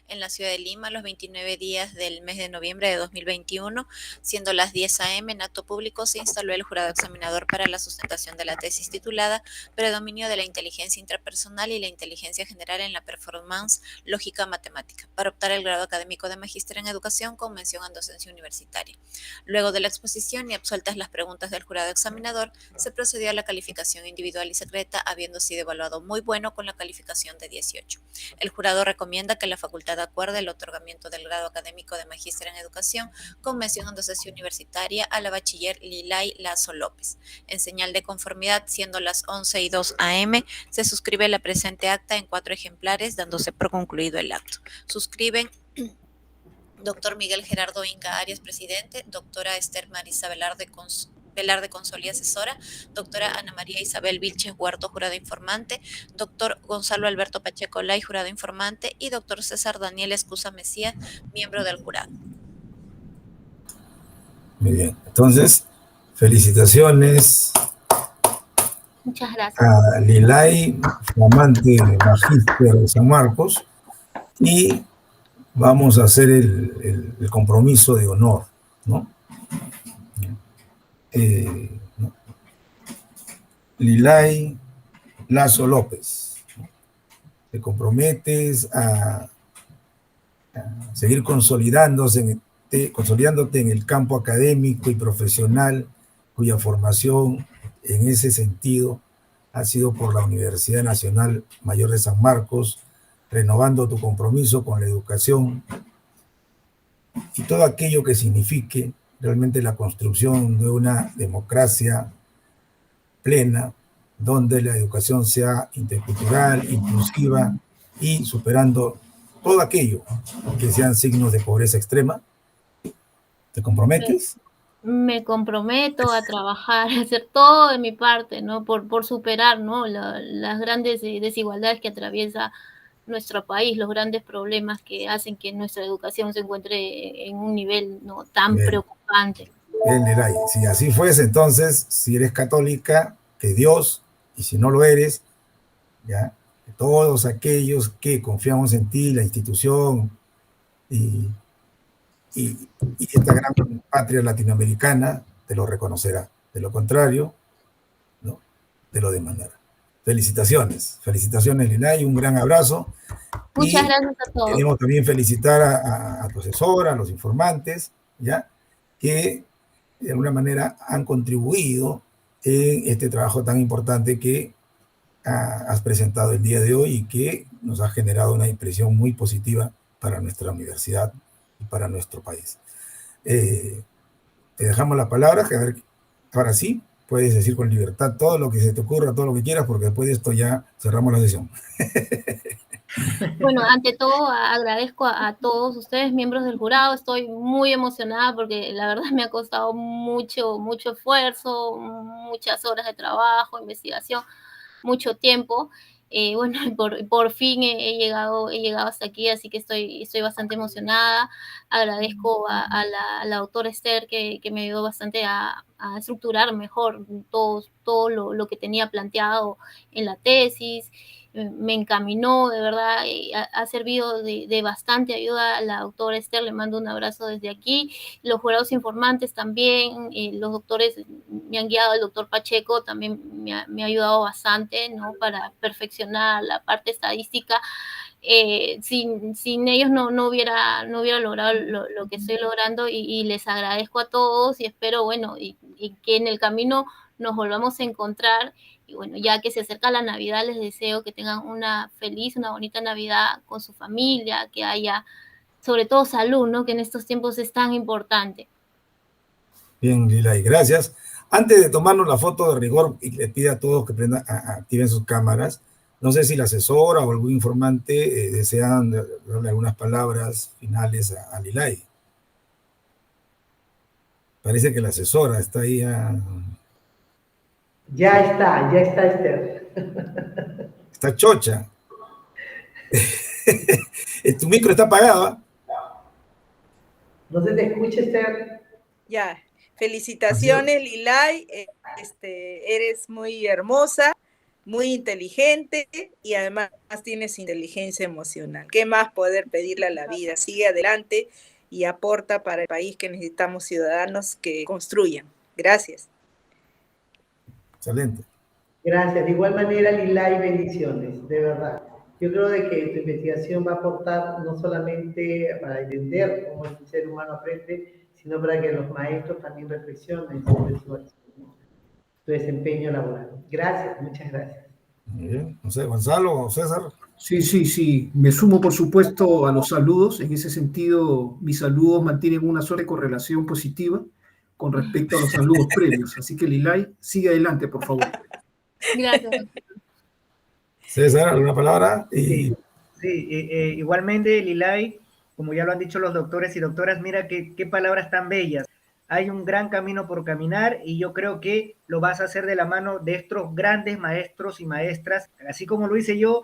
en la ciudad de Lima los 29 días del mes de noviembre de 2021, siendo las 10 a.m. en acto público se instaló el jurado examinador para la sustentación de la tesis titulada Predominio de la inteligencia intrapersonal y la inteligencia general en la performance lógica matemática, para optar el grado académico de magíster en educación con mención en docencia universitaria. Luego de la exposición y absueltas las preguntas del jurado examinador, se procedió a la calificación individual y secreta, habiendo sido evaluado muy bueno con la calificación de 18. El jurado recomienda que la facultad acuerde el otorgamiento del grado académico de magíster en educación con mención en docencia universitaria a la bachiller Lilay Lazo López. En señal de conformidad, siendo las 11:02 a.m., se suscribe la presente acta en 4 ejemplares, dándose por concluido el acto. Suscriben doctor Miguel Gerardo Inca Arias, presidente; doctora Esther Marisa Velarde Consoli, asesora; doctora Ana María Isabel Vilches Huerto, jurado informante; doctor Gonzalo Alberto Pacheco Lay, jurado informante; y doctor César Daniel Escusa Mesías, miembro del jurado. Muy bien, entonces, felicitaciones. Muchas gracias. A Lilay, flamante magíster de San Marcos, y vamos a hacer el compromiso de honor, ¿no? ¿No? Lilay Lazo López, ¿no? Te comprometes a seguir consolidándote en el campo académico y profesional, cuya formación en ese sentido ha sido por la Universidad Nacional Mayor de San Marcos, renovando tu compromiso con la educación y todo aquello que signifique realmente la construcción de una democracia plena, donde la educación sea intercultural, inclusiva y superando todo aquello que sean signos de pobreza extrema. ¿Te comprometes? Me comprometo a trabajar, a hacer todo de mi parte, ¿no? Por superar, ¿no? Las grandes desigualdades que atraviesa nuestro país, los grandes problemas que hacen que nuestra educación se encuentre en un nivel, ¿no?, tan preocupante. Bien, Lilay, si así fuese, entonces, si eres católica, que Dios, y si no lo eres, ya, todos aquellos que confiamos en ti, la institución y esta gran patria latinoamericana te lo reconocerá. De lo contrario, ¿no?, te lo demandará. Felicitaciones, Lilay, un gran abrazo. Muchas gracias a todos. Queremos también felicitar a tu asesora, a los informantes, ¿ya?, que de alguna manera han contribuido en este trabajo tan importante que has presentado el día de hoy y que nos ha generado una impresión muy positiva para nuestra universidad y para nuestro país. Te dejamos la palabra, que a ver, ahora sí, puedes decir con libertad todo lo que se te ocurra, todo lo que quieras, porque después de esto ya cerramos la sesión. Bueno, ante todo agradezco a todos ustedes, miembros del jurado. Estoy muy emocionada porque la verdad me ha costado mucho esfuerzo, muchas horas de trabajo, investigación, mucho tiempo. Bueno, por fin he llegado hasta aquí, así que estoy bastante emocionada. Agradezco a la doctora Esther que me ayudó bastante a estructurar mejor todo lo que tenía planteado en la tesis. Me encaminó, de verdad, ha servido de bastante ayuda a la doctora Esther, le mando un abrazo desde aquí. Los jurados informantes también, los doctores me han guiado, el doctor Pacheco también me ha ayudado bastante, ¿no?, para perfeccionar la parte estadística. Sin ellos no hubiera logrado lo que estoy logrando, y les agradezco a todos y espero, bueno, y que en el camino nos volvamos a encontrar. Y bueno, ya que se acerca la Navidad, les deseo que tengan una feliz, una bonita Navidad con su familia, que haya sobre todo salud, ¿no? Que en estos tiempos es tan importante. Bien, Lilay, gracias. Antes de tomarnos la foto de rigor y les pide a todos que activen sus cámaras, no sé si la asesora o algún informante desean darle algunas palabras finales a Lilay. Parece que la asesora está ahí. Ya está Esther. Está chocha. Tu micro está apagado. No se te escucha, Esther. Ya, felicitaciones, Lilay. Eres muy hermosa, muy inteligente y además tienes inteligencia emocional. ¿Qué más poder pedirle a la vida? Sigue adelante y aporta para el país, que necesitamos ciudadanos que construyan. Gracias. Excelente. Gracias. De igual manera, Lilay, bendiciones, de verdad. Yo creo de que tu investigación va a aportar no solamente para entender cómo el ser humano aprende, sino para que los maestros también reflexionen sobre su desempeño laboral. Gracias, muchas gracias. Muy bien. No sé, Gonzalo o César. Sí. Me sumo, por supuesto, a los saludos. En ese sentido, mis saludos mantienen una suerte de correlación positiva con respecto a los saludos previos. Así que, Lilay, sigue adelante, por favor. Gracias. César, ¿alguna palabra? Sí, igualmente, Lilay, como ya lo han dicho los doctores y doctoras, mira qué palabras tan bellas. Hay un gran camino por caminar y yo creo que lo vas a hacer de la mano de estos grandes maestros y maestras, así como lo hice yo.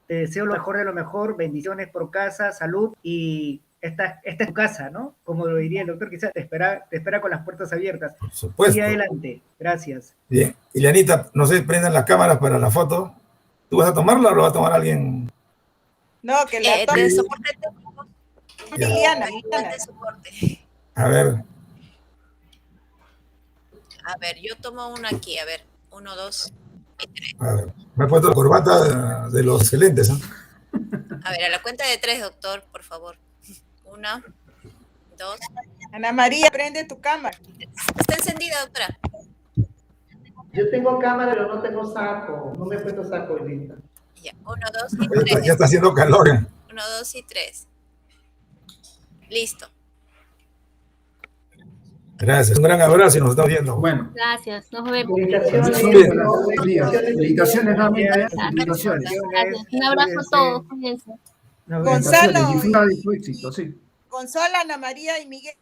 Te deseo lo mejor de lo mejor, bendiciones por casa, salud, y esta es tu casa, ¿no? Como lo diría el doctor, quizás te espera con las puertas abiertas. Por supuesto. Sigue adelante, gracias. Bien. Ilianita, no sé, prendan las cámaras para la foto. ¿Tú vas a tomarla o lo va a tomar alguien? No, que la tome. De soporte técnico. Ya. Liliana. De soporte. A ver, A ver, yo tomo uno aquí, a ver. 1, 2 y 3. a ver. Me he puesto la corbata de los excelentes, ¿no? A ver, a la cuenta de 3, doctor, por favor. 1, 2. Ana María, prende tu cámara. Está encendida, doctora. Yo tengo cámara, pero no tengo saco. No me he puesto saco ahorita. Ya, 1, 2 y 3. Ya está haciendo calor. 1, 2 y 3. Listo. Gracias. Un gran abrazo y nos estamos viendo. Bueno, Gracias. Nos vemos. Felicitaciones. buenos días. Felicitaciones nuevamente. Felicitaciones. Gracias. Un abrazo a todos. Cuídense. Nos vemos. Gonzalo. Disfruta de tu éxito, sí. Gonzalo, Ana María y Miguel.